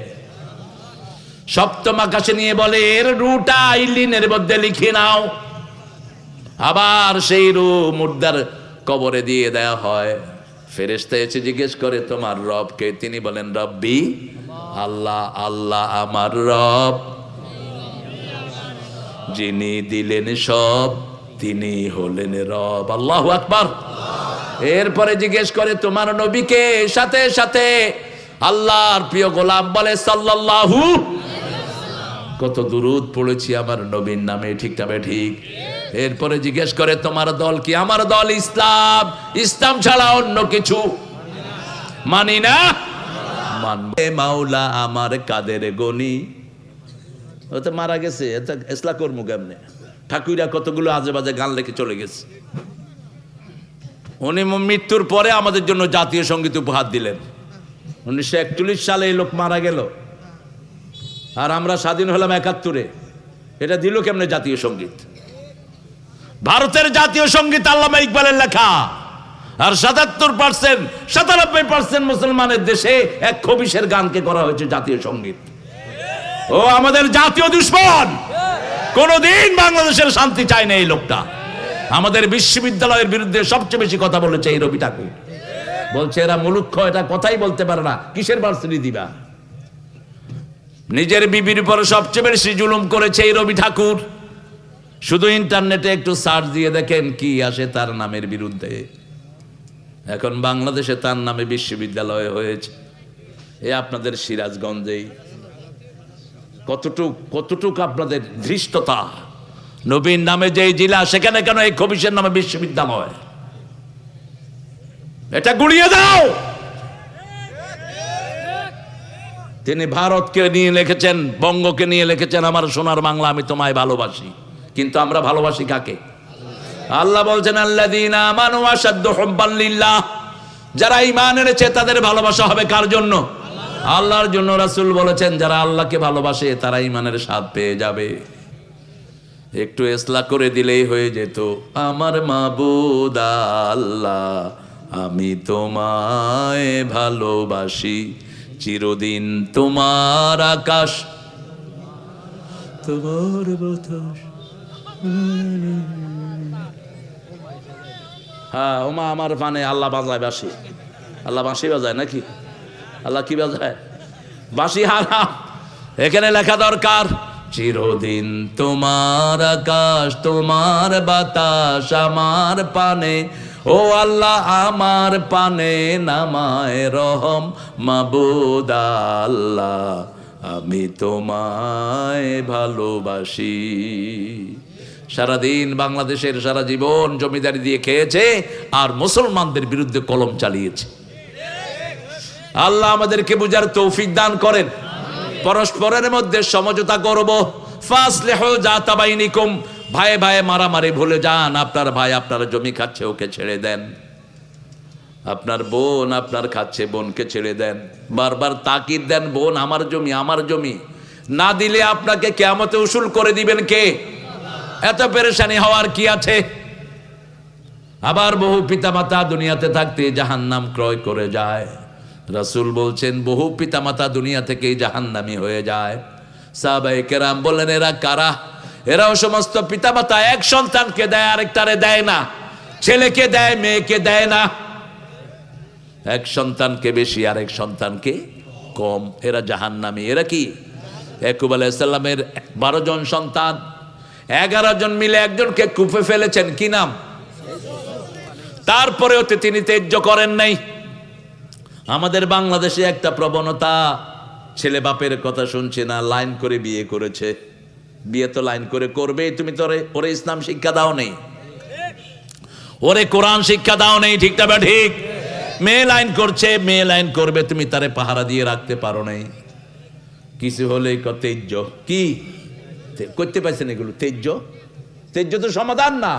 সপ্তম আকাশে নিয়ে বলে, এর রূহটা ইল্লিনের মধ্যে লিখে নাও। আবার সেই রূহ মুর্দার কবরে দিয়ে দেয়া হয়। ফেরেশতা এসে জিজ্ঞেস করে, তোমার রব কে? তিনি বলেন, রব্বি আল্লাহ, আল্লাহ আমার রব, যিনি দিলেন সব তিনি হলেন রব। আল্লাহু আকবার। এরপরে জিজ্ঞেস করে, তোমার নবীকে? সাথে সাথে আল্লাহর প্রিয় গোলাম বলে, সাল্লাল্লাহু। কত দুরূদ পড়েছি আমার নবীর নামে, ঠিক না ঠিক? এরপরে জিজ্ঞেস করে, তোমার দল কি? আমার দল ইসলাম, ইসলাম ছাড়া অন্য কিছু মানি না। মানবে মাওলা আমার কাদের গনি। ও তো মারা গেছে, এসলা কর্মু কেমনে? ঠাকুরা কতগুলো আজে বাজে গান লিখে চলে গেছে। উনি মৃত্যুর পরে আমাদের জন্য জাতীয় সঙ্গীত উপহার দিলেন। 1941 সালে এই লোক মারা গেল, আর আমরা স্বাধীন হলাম 71-এ। এটা দিল কেমনে জাতীয় সঙ্গীত? ভারতের জাতীয় সঙ্গীত আল্লামা ইকবালের লেখা, আর 77%, 97% মুসলমানের দেশে এক খবিশের গানকে করা হয়েছে জাতীয় সঙ্গীত। ও আমাদের জাতীয় দুশ্মন। কোনদিন বাংলাদেশের শান্তি চায় না এই লোকটা। আমাদের বিশ্ববিদ্যালয়ের বিরুদ্ধে সবচেয়ে বেশি কথা বলেছে এই রবি ঠাকুর। বলছে এরা মুলুক্ষ, এটা কথাই বলতে পারে না, কিসের ভার্সিটি দিবা? নিজের বিবির উপরে সবচেয়ে বেশি জুলুম করেছে এই রবি ঠাকুর। শুধু ইন্টারনেটে একটু সার্চ দিয়ে দেখেন কি আসে তার নামের বিরুদ্ধে। এখন বাংলাদেশে তার নামে বিশ্ববিদ্যালয় হয়েছে, এ আপনাদের সিরাজগঞ্জেই। কতটুক আপনাদের ধৃষ্টতা! নবীর নামে যেই জেলা, সেখানে কেন এই খবিশের নামে বিশ্ববিদ্যালয়? এটা গুড়িয়ে দাও। তিনি ভারতকে নিয়ে লিখেছেন, বঙ্গকে নিয়ে লিখেছেন, আমার সোনার বাংলা আমি তোমায় ভালোবাসি। কিন্তু আমরা ভালোবাসি কাকে? আল্লাহ বলছেন, আল্লাযীনা আমানু আশাদ্দু হুব্বান লিল্লাহ। যারা ঈমান এনেছে তাদের ভালোবাসা হবে কার জন্য? আল্লাহর জন্য। রাসূল বলেছেন, যারা আল্লাহকে ভালোবাসে তারা ঈমানের স্বাদ পেয়ে যাবে। একটু ইসলাহ করে দিলেই হয়ে যেত। আমার মাবুদ আল্লাহ, আমি তোমায় ভালোবাসি, চিরদিন তোমার আকাশ তোমার বাতাস। হ্যাঁ, ওমা আমার পানে আল্লাহ বাজায় বাঁশি। আল্লাহ বাঁশি বাজায় নাকি? আল্লাহ কি বাজায়? বাঁশি হারাম। এখানে লেখা দরকার, চিরদিন তোমার আকাশ তোমার বাতাস আমার পানে। ও আল্লাহ আমার পানে নামায় রহম, মাবুদ আল্লাহ আমি তোমায় ভালোবাসি। সারাদিন বাংলাদেশের সারা জীবন জমিদারি দিয়ে খেয়েছে আর মুসলমানদের বিরুদ্ধে কলম চালিয়েছে। আল্লাহ আমাদেরকে বুঝার তৌফিক দান করেন। পরস্পরের মধ্যে সমঝোতা করব। ফাসলিহু যাতা বাইনিকুম। ভাই ভাই মারামারি ভুলে যান। আপনার ভাই আপনার জমি খাচ্ছে, ওকে ছেড়ে দেন। আপনার বোন আপনার খাচ্ছে, বোনকে ছেড়ে দেন। বারবার তাকিদ দেন, বোন আমার জমি, আমার জমি। না দিলে আপনাকে কিয়ামতে উসুল করে দিবেন কে? এত পেরেশানি হওয়ার কি আছে? আবার বহু পিতামাতা দুনিয়াতে থাকতে জাহান্নাম ক্রয় করে যায়। রাসূল বলছেন, বহু পিতামাতা দুনিয়া থেকেই জাহান্নামী হয়ে যায়। সাহাবায়ে কেরাম বললেন, এরা কারা? এরাও সমস্ত পিতামাতা এক সন্তানকে দেয়, আরেকটারে দেয় না। ছেলেকে দেয়, মেয়েকে দেয় না। এক সন্তানকে বেশি, আরেক সন্তানকে কম। এরা জাহান্নামী। এরা কি? ইয়াকুব আলাইহিস সালামের 12 জন সন্তান, 11 জন মিলে একজনকে কূপে ফেলেছেন। কি নাম? তারপরেও তিনি তেজ্য করেন নাই। আমাদের বাংলাদেশে একটা প্রবণতা, ছেলে বাপের কথা শুনছে না, লাইন করে বিয়ে করেছে। বিয়ে তো লাইন করে করবে, তুমি তো ওরে ইসলাম শিক্ষা দাও নেই, ওরে কোরআন শিক্ষা দাও নেই, ঠিক না ঠিক? মেয়ে লাইন করছে, মেয়ে লাইন করবে, তুমি তারে পাহারা দিয়ে রাখতে পারো নাই। কিছু হলেই তেজ্য। কি করতে পারছেন এগুলো? তেজ্য। তেজ্য তো সমাধান না।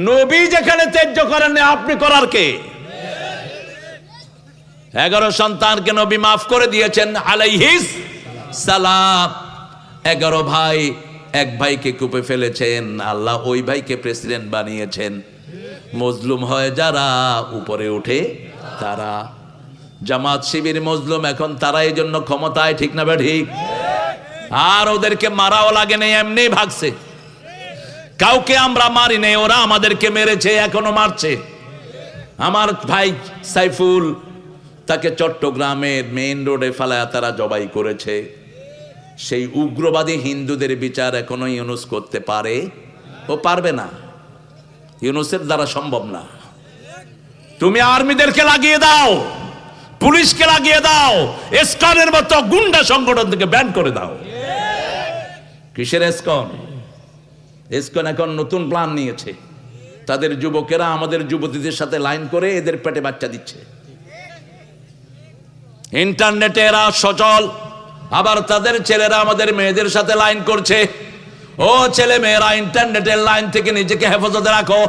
নবী যেখানে তেজ্য করেন, আপনি করার কে? 11 সন্তানকে নবী মাফ করে দিয়েছেন আলাইহিস সালাম। 11 ভাই, এক ভাইকে কূপে ফেলেছেন, আল্লাহ ওই ভাইকে প্রেসিডেন্ট বানিয়েছেন। মজলুম হয় যারা, উপরে উঠে তারা। জামাত শিবির মজলুম, এখন তারা এই জন্য ক্ষমতায়, ঠিক না ঠিক? আর ওদেরকে মারাও লাগে না, এমনি ভাগছে। কাউকে আমরা মারি নাই, ওরা আমাদেরকে মেরেছে, এখনো মারছে। আমার ভাই সাইফুল, তাকে চট্টগ্রামের মেইন রোডে ফেলায়া তারা জবাই করেছে। সেই উগ্রবাদী হিন্দুদের বিচার এখনো ইউনুস করতে পারে? ও পারবে না, ইউনুসের দ্বারা সম্ভব না। তুমি আর্মিদেরকে লাগিয়ে দাও, পুলিশকে লাগিয়ে দাও, এসকনের মতো গুন্ডা সংগঠন থেকে ব্যান করে দাও। কিসের এসকন? এসকন এখন নতুন প্ল্যান নিয়েছে, তাদের যুবকেরা আমাদের যুবতীদের সাথে লাইন করে এদের পেটে বাচ্চা দিচ্ছে। ইন্টারনেটে এরা সচল, আবার তাদের ছেলেরা আমাদের মেয়েদের সাথে লাইন করছে। ও ছেলে মেয়েরা, ইন্টারনেটের লাইন থেকে নিজেকে হেফাজতে রাখো।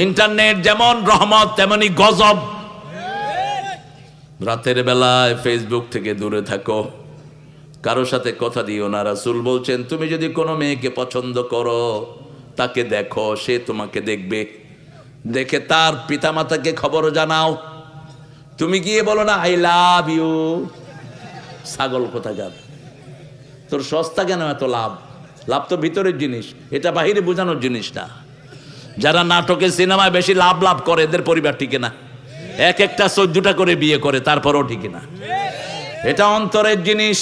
ইন্টারনেট যেমন রহমত তেমনি গজব। রাতের বেলায় ফেসবুক থেকে দূরে থাকো, কারো সাথে কথা দিও না। রাসূল বলছেন, তুমি যদি কোনো মেয়েকে পছন্দ করো, তাকে দেখো, সে তোমাকে দেখবে, দেখে তার পিতামাতাকে খবর জানাও। তুমি গিয়ে বলো না আই লাভ ইউ। ছাগল কোথাকার, তোর সস্তা কেন এত লাভ? লাভ তো ভিতরের জিনিস, এটা বাহিরে বোঝানোর জিনিস না। যারা নাটকে সিনেমায় বেশি লাভ লাভ করে, এদের পরিবার টিকে না। এক একটা 14টা করে বিয়ে করে, তারপরও টিকে না। এটা অন্তরের জিনিস।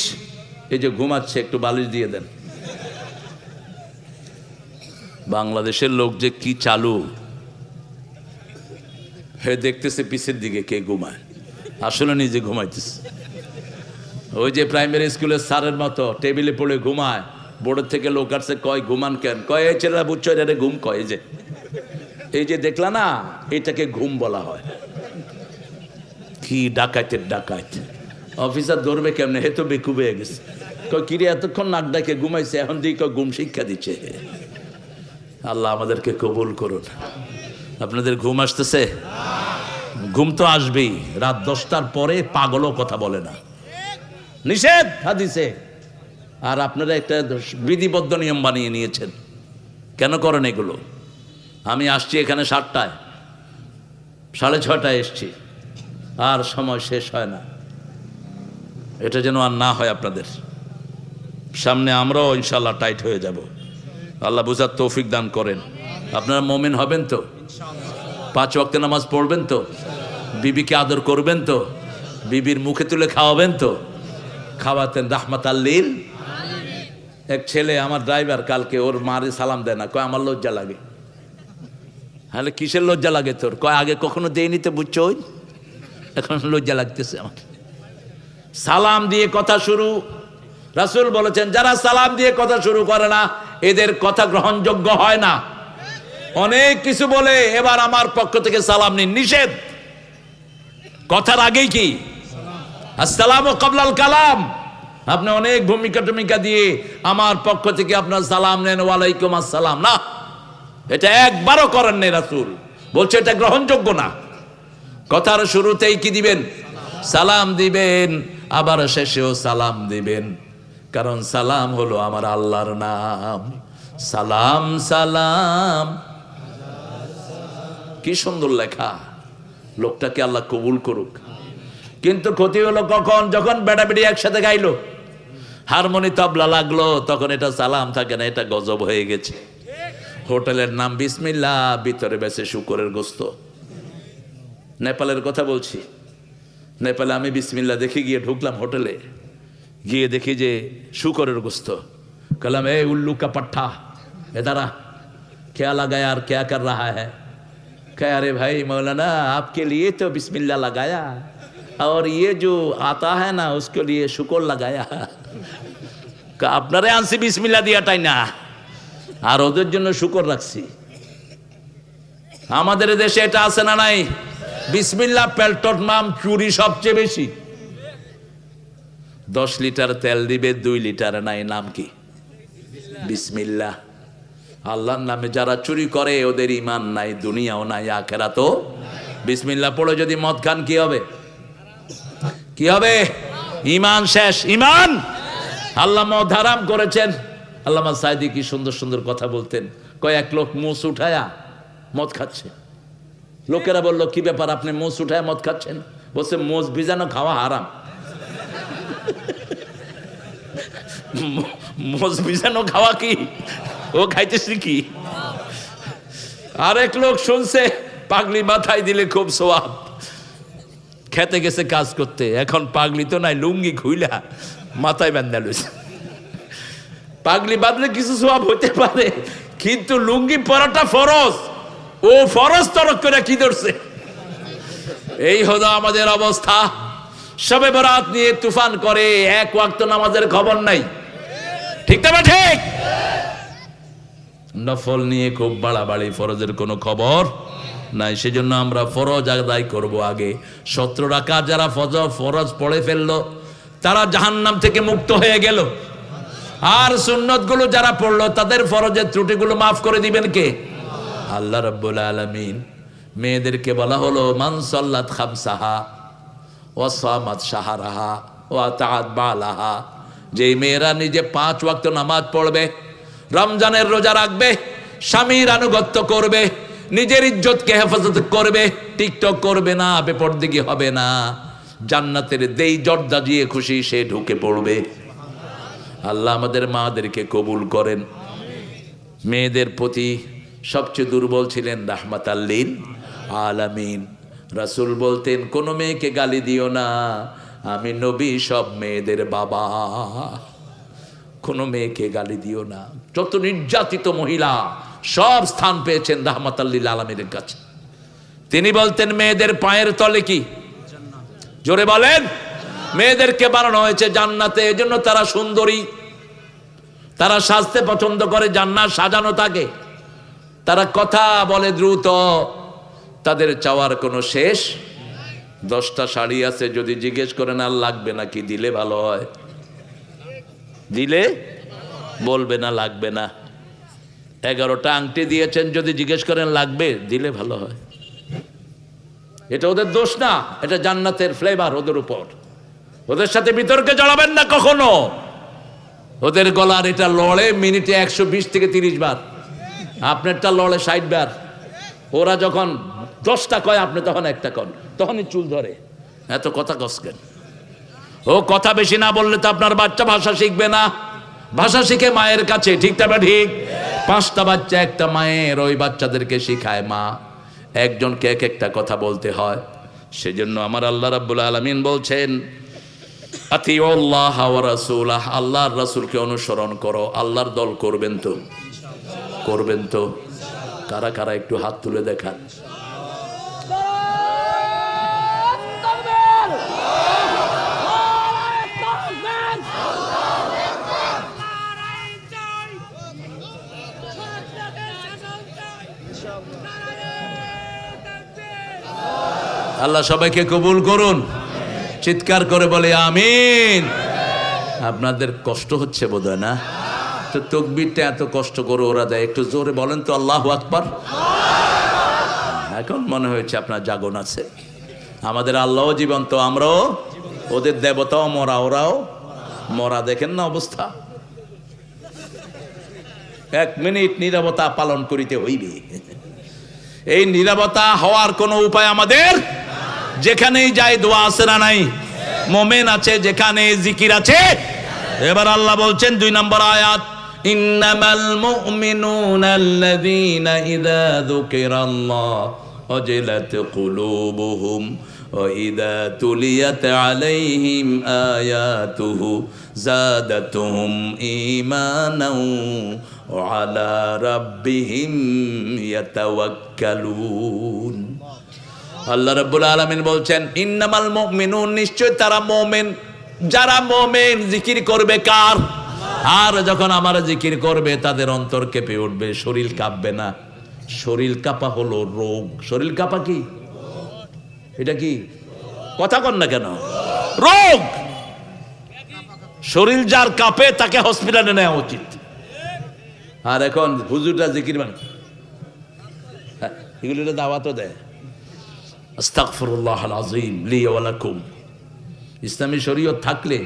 এই যে ঘুমাচ্ছে, একটু বালিশ দিয়ে দেন। বাংলাদেশের লোক যে কি চালু, হে দেখতেছে পিছের দিকে কে ঘুমায়, আসলে নিজে ঘুমাইতেছে। ওই যে প্রাইমারি স্কুলের স্যারের মতো টেবিলে পড়ে ঘুমায়, বোর্ডের থেকে লোক আসছে, কয় ঘুমান কেন? কয় এই ছেলেরা বুঝছো এটা ঘুম। কয় এই যে দেখলা না, এটাকে ঘুম বলা হয়। কি ডাকাইতের ডাকাইত, অফিসার ধরবে কেমনে? হে তো বেকুব হয়ে গেছে। কয় কিরে এতক্ষণ নাক ডাকে ঘুমাইছে, এখন দিকে কয় ঘুম শিক্ষা দিচ্ছে। আল্লাহ আমাদেরকে কবুল করুন। আপনাদের ঘুম আসতেছে? ঘুম তো আসবেই। রাত 10টার পরে পাগলও কথা বলে না, নিষেধ হাদিসে। আর আপনারা একটা বিধিবদ্ধ নিয়ম বানিয়ে নিয়েছেন। কেন করেন এগুলো? আমি আসছি এখানে 7টায়, 6:30টায় এসছি, আর সময় শেষ হয় না। এটা যেন আর না হয় আপনাদের সামনে। আমরাও ইনশাল্লাহ টাইট হয়ে যাব। আল্লাহ বুঝার তৌফিক দান করেন। আপনারা মুমিন হবেন তো? 5 ওয়াক্ত নামাজ পড়বেন তো? বিবিকে আদর করবেন তো? বিবির মুখে তুলে খাওয়াবেন তো? খাওয়াতেন রাহমাতাল লিল। এক ছেলে আমার ড্রাইভার, কালকে ওর মারে সালাম দেয় না, কয় আমার লজ্জা লাগে। তাহলে কিসের লজ্জা লাগে তোর? কয় আগে কখনো দেয়নি তো, বুঝছো, ওই এখন লজ্জা লাগতেছে আমার। সালাম দিয়ে কথা শুরু। রাসূল বলেছেন, যারা সালাম দিয়ে কথা শুরু করে না, এদের কথা গ্রহণযোগ্য হয় না। অনেক কিছু বলে, এবার আমার পক্ষ থেকে সালাম নিন, নিষেধ। কথার আগেই কি আসসালামু কাবলাল কালাম। আপনি অনেক ভূমিকা দিয়ে আমার পক্ষ থেকে আপনার সালাম নেন, ওয়ালাইকুম আসসালাম, না, এটা একবারও করেন নাই। রাসূল বলছে এটা গ্রহণযোগ্য না। কথার শুরুতেই কি দিবেন? সালাম দিবেন, আবার শেষেও সালাম দিবেন, কারণ সালাম হলো আমার আল্লাহর নাম। সালাম সালাম, কি সুন্দর লেখা। লোকটাকে আল্লাহ কবুল করুক। কিন্তু ক্ষতি হলো কখন? যখন বেড়াবেড়ি একসাথে গাইলো, হারমোনি তবলা লাগলো, তখন এটা সালাম থাকে না, এটা গজব হয়ে গেছে। হোটেলের নাম বিসমিল্লাহ, ভিতরে বেছে শুকরের গোস্ত। নেপালের কথা বলছি। নেপালে আমি বিসমিল্লাহ দেখে গিয়ে ঢুকলাম হোটেলে, গিয়ে দেখি যে শুকরের গোস্ত। कलम ए उल्लू का पट्टा इधर क्या लगाया और क्या कर रहा है? कह अरे भाई मौलाना आपके लिए तो बिस्मिल्लाह लगाया और ये जो आता है ना उसके लिए शुक्र लगाया। আপনারে আনছি বিসমিল্লাহ দিয়াটাই না, আর ওদের জন্য শুকর রাখছি। আমাদের দেশে এটা আছে না নাই? বিসমিল্লাহ পেল্টর নাম চুরি সবচেয়ে বেশি। 10 লিটার তেল দিবে, 2 লিটার নাই, নাম কি? বিসমিল্লাহ। আল্লাহর নামে যারা চুরি করে ওদের ঈমান নাই, দুনিয়াও নাই, আখিরাতও। বিসমিল্লাহ পড়ে যদি মদ খান কি হবে? কি হবে? ইমান শেষ। ইমান আল্লাহ মদ হারাম করেছেন। আল্লামা সাইদি কি সুন্দর সুন্দর কথা বলতেন। কয়েক লোক মুছ উঠায়া মদ খাচ্ছে। লোকেরা বলল, কি ব্যাপার, আপনি মুছ উঠায়া মদ খাচ্ছেন? বলছে, মোজ ভিজানো খাওয়া হারাম। মোজ ভিজানো খাওয়া কি ও খাইতেছি কি? আরেক লোক শুনছে পাগলি মাথায় দিলে খুব সোয়াব, খেতে গেছে কাজ করতে, এখন পাগলি তো নাই, লুঙ্গি খুইলা মাথায় বান্ধা লইছে। পাগলি বাঁধলে কিছু সোয়াব হতে পারে, কিন্তু লুঙ্গি পরাটা ফরজ, ও ফরজ তরক করে কি ধরছে? এই হলো আমাদের অবস্থা। শবে বরাত নিয়ে তুফান করে, এক ওয়াক্ত নামাজের খবর নাই। ঠিক না ঠিক? নফল নিয়ে খুব বাড়াবাড়ি, ফরজের কোনো খবর নাই। সেজন্য আমরা ফরজ আদায় করব আগে। 17 রাকাত যারা ফরজ পড়ে ফেললো তারা জাহান্নাম থেকে মুক্ত হয়ে গেল। আর সুন্নত গুলো যারা পড়লো তাদের ফরজের ত্রুটিগুলো মাফ করে দিবেন কে? আল্লাহ রাব্বুল আলামিন। মেয়েদেরকে বলা হলো, মান সাল্লাত খামসাহা ওয়া সামাত শাহরাহা ওয়া তাআত বালাহা। যে মেয়েরা নিজে 5 ওয়াক্ত নামাজ পড়বে, রমজানের রোজা রাখবে, স্বামীর আনুগত্য করবে, নিজের ইজ্জতকে হেফাজত করবে, টিকটক করবে না, বেপরদিগি হবে না, জান্নাতের দেই জর্দা দিয়ে খুশি সে ঢুকে পড়বে। আল্লাহ আমাদের মাদেরকে কবুল করেন। মেয়েদের প্রতি সবচেয়ে দুর্বল ছিলেন রাহমাতাল লিল আলামিন। রাসূল বলতেন, কোন মেয়েকে গালি দিও না, আমি নবী সব মেয়েদের বাবা। কোন মেয়েকে গালি দিও না। যত নির্যাতিত মহিলা সব স্থান পেয়েছেন রাহমাতাল লিল আলামিনের কাছে। তিনি বলতেন, মেয়েদের পায়ের তলে কি? জোরে বলেন। মেয়েদেরকে বানানো হয়েছে জান্নাতে, এজন্য তারা সুন্দরী, তারা সাজতে পছন্দ করে, জান্নাত সাজানো থাকে, তারা কথা বলে দ্রুত, তাদের চাওয়ার কোনো শেষ। 10টা শাড়ি আছে, যদি জিজ্ঞেস করেন আর লাগবে নাকি, দিলে ভালো হয়, দিলে বলবে না লাগবে না। 11টা আংটি দিয়েছেন, যদি জিজ্ঞেস করেন লাগবে, দিলে ভালো হয়। এটা ওদের দোষ না, এটা জান্নাতের ফ্লেভার ওদের উপর। ওদের সাথে বিতর্কে জড়াবেন না কখনো। ওদের গলার এটা লড়ে মিনিটে 120 থেকে 30 বার, আপনারটা লড়ে 60 বার। ওরা যখন 10টা কয়, আপনি তখন একটা কন, তখনই চুল ধরে। এত কথা কসকেন? ও কথা বেশি না বললে তো আপনার বাচ্চা ভাষা শিখবে না। ভাষা শিখে মায়ের কাছে, ঠিক তবে ঠিক। 5টা বাচ্চা একটা মায়ের, ওই বাচ্চাদেরকে শিখায় মা। একজনকে এক একটা কথা বলতে হয়। সেজন্য আমার আল্লাহ রাব্বুল আলামিন বলছেন, আতিউল্লাহ ওয়া রাসূলাহ, আল্লাহর রাসূলকে অনুসরণ করো। আল্লাহর দল করবেন তো? করবেন তো? কারা কারা একটু হাত তুলে দেখান। আল্লাহ সবাইকে কবুল করুন। চিৎকার করে বলে আমিন। আপনাদের কষ্ট হচ্ছে বোধহয় না? তো তাকবীরটা এত কষ্ট করে ওরা দেয়, একটু জোরে বলেন তো আল্লাহু আকবার। এখন মনে হয়েছে আপনার জাগন আছে। আমাদের আল্লাহও জীবন্ত, আমরাও। ওদের দেবতাও মরা, ওরাও মরা। দেখেন না অবস্থা। 1 মিনিট নীরবতা পালন করিতে হইবে। এই নীরবতা হওয়ার কোনো উপায় আমাদের? যেখানেই যাই দোয়া আছে না নাই? মোমেন আছে, যেখানে জিকির আছে। এবার আল্লাহ বলছেন 2 নম্বর আয়াত, ইন্নামাল মুমিনুনা আল্লাযীনা ইযা যুকিরাল্লাহ ওয়াজিলাত কুলুবুহুম ওয়া ইযা তুলিয়াত আলাইহিম আয়াতুহু যাদাতুহুম ঈমানাও ওয়া আলা রাব্বিহিম ইয়াতাওয়াক্কালুন। আল্লাহ রাব্বুল আলামিন বলছেন, ইন্নামাল মুমিনুন, নিশ্চয় তারা মুমিন। যারা মুমিন জিকির করবে কার? আর যখন আমার জিকির করবে তাদের অন্তর কেঁপে উঠবে, শরীর কাঁপবে না। শরীর কাঁপা হলো রোগ। শরীর কাঁপা কি? এটা কি? কথা কন না কেন? রোগ। শরীর যার কাঁপে তাকে হসপিটালে নেওয়া উচিত। আর এখন হুজুররা জিকির মানে এগুলো দাওয়াতও দেয়। আস্তাগফিরুল্লাহাল আযীম লি ওয়া লাকুম। ইসলামী শরীয়ত থাকলে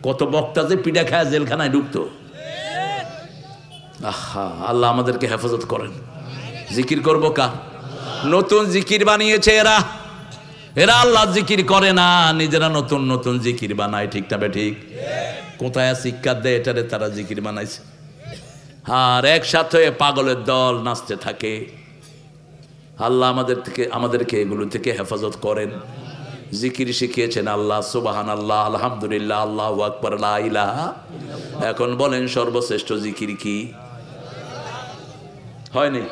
কত বক্তা যে পিঠা খায় জেলখানায় ঢুকতো। আহা, আল্লাহ আমাদেরকে হেফাজত করেন। জিকির করবো কার? নতুন জিকির বানিয়েছে এরা, এরা আল্লাহ জিকির করে না, নিজেরা নতুন নতুন জিকির বানায়। ঠিক না ঠিক? কোথায় শিক্ষা দেয় এটারে তারা জিকির বানাইছে, আর একসাথে পাগলের দল নাচতে থাকে। আল্লাহ আমাদেরকে এগুলো থেকে হেফাজত করেন। জিকির শিখিয়েছেন আল্লাহ, সুবহানাল্লাহ, আলহামদুলিল্লাহ, আল্লাহু আকবার, লা ইলাহা। এখন বলেন সর্বশ্রেষ্ঠ জিকির কি? হয়নি?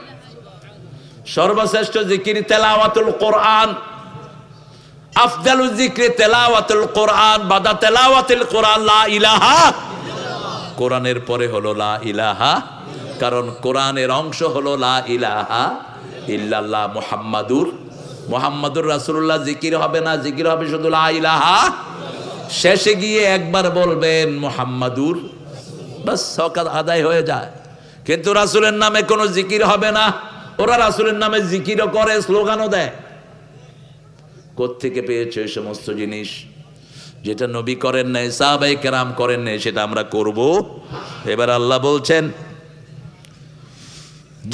সর্বশ্রেষ্ঠ জিকির তেলাওয়াতুল কোরআন। আফদালুল জিকরি তেলাওয়াতুল কোরআন, বাদা তেলাওয়াতুল কোরআন লা ইলাহা। কোরআনের পরে হলো লা ইলাহা, কারণ কোরআনের অংশ হলো লা ইলাহা ইল্লাল্লাহ মুহাম্মাদুর রাসূলুল্লাহ। জিকির হবে না, জিকির হবে শুধু লা ইলাহা। শেষে গিয়ে একবার বলবেন মুহাম্মাদুর, বাস সকাল আদায় হয়ে যায়। কিন্তু রাসূলের নামে কোনো জিকির হবে না। ওরা রাসূলের নামে জিকিরও করে, স্লোগানও দেয়। কোত্থেকে পেয়েছে এই সমস্ত জিনিস? যেটা নবী করেন নাই, সাহাবায়ে কেরাম করেন নাই, সেটা আমরা করব। এবার আল্লাহ বলছেন,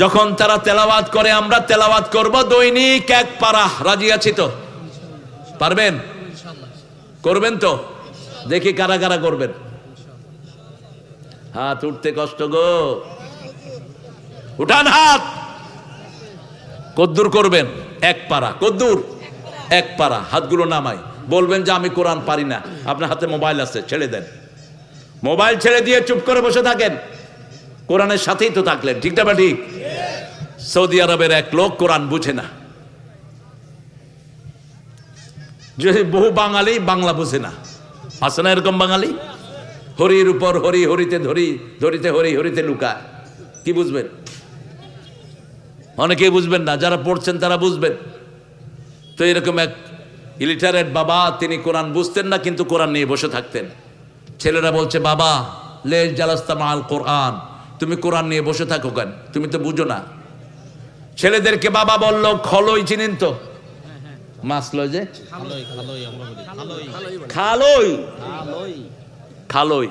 যখন তারা তেলাওয়াত করে আমরা তেলাওয়াত করব দৈনিক এক পারা। রাজি আছি তো? পারবেন? করবেন তো? দেখি কারা কারা করবেন। হাত উঠতে কষ্ট গো, উঠান হাত। কদ্দুর করবেন? এক পারা। কদ্দুর? এক পারা। হাতগুলো নামাই। বলবেন যে আমি কোরআন পারি না। আপনার হাতে মোবাইল আছে, ছেড়ে দেন। মোবাইল ছেড়ে দিয়ে চুপ করে বসে থাকেন, কোরআনের সাথেই তো থাকলেন। ঠিক না ঠিক? সৌদি আরবের এক লোক কোরআন বুঝে না, যে বহু বাঙালি বাংলা বুঝে না। আছে না এরকম বাঙালি? হরির উপর হরি, হরিতে ধরি, ধরিতে হরি, হরিতে লুকায়। কি বুঝবেন? অনেকেই বুঝবেন না, যারা পড়ছেন তারা বুঝবেন। তো এরকম এক ইলিটারেট বাবা, তিনি কোরআন বুঝতেন না, কিন্তু কোরআন নিয়ে বসে থাকতেন। ছেলেরা বলছে, বাবা লেজ জালাস্তা মাল কোরআন, তুমি কোরআন নিয়ে বসে থাকো কেন? তুমি তো বুঝো না। ছেলেদেরকে বাবা বলল, খলই চিনেন তো? মাছ লয় যে খালই, খালই,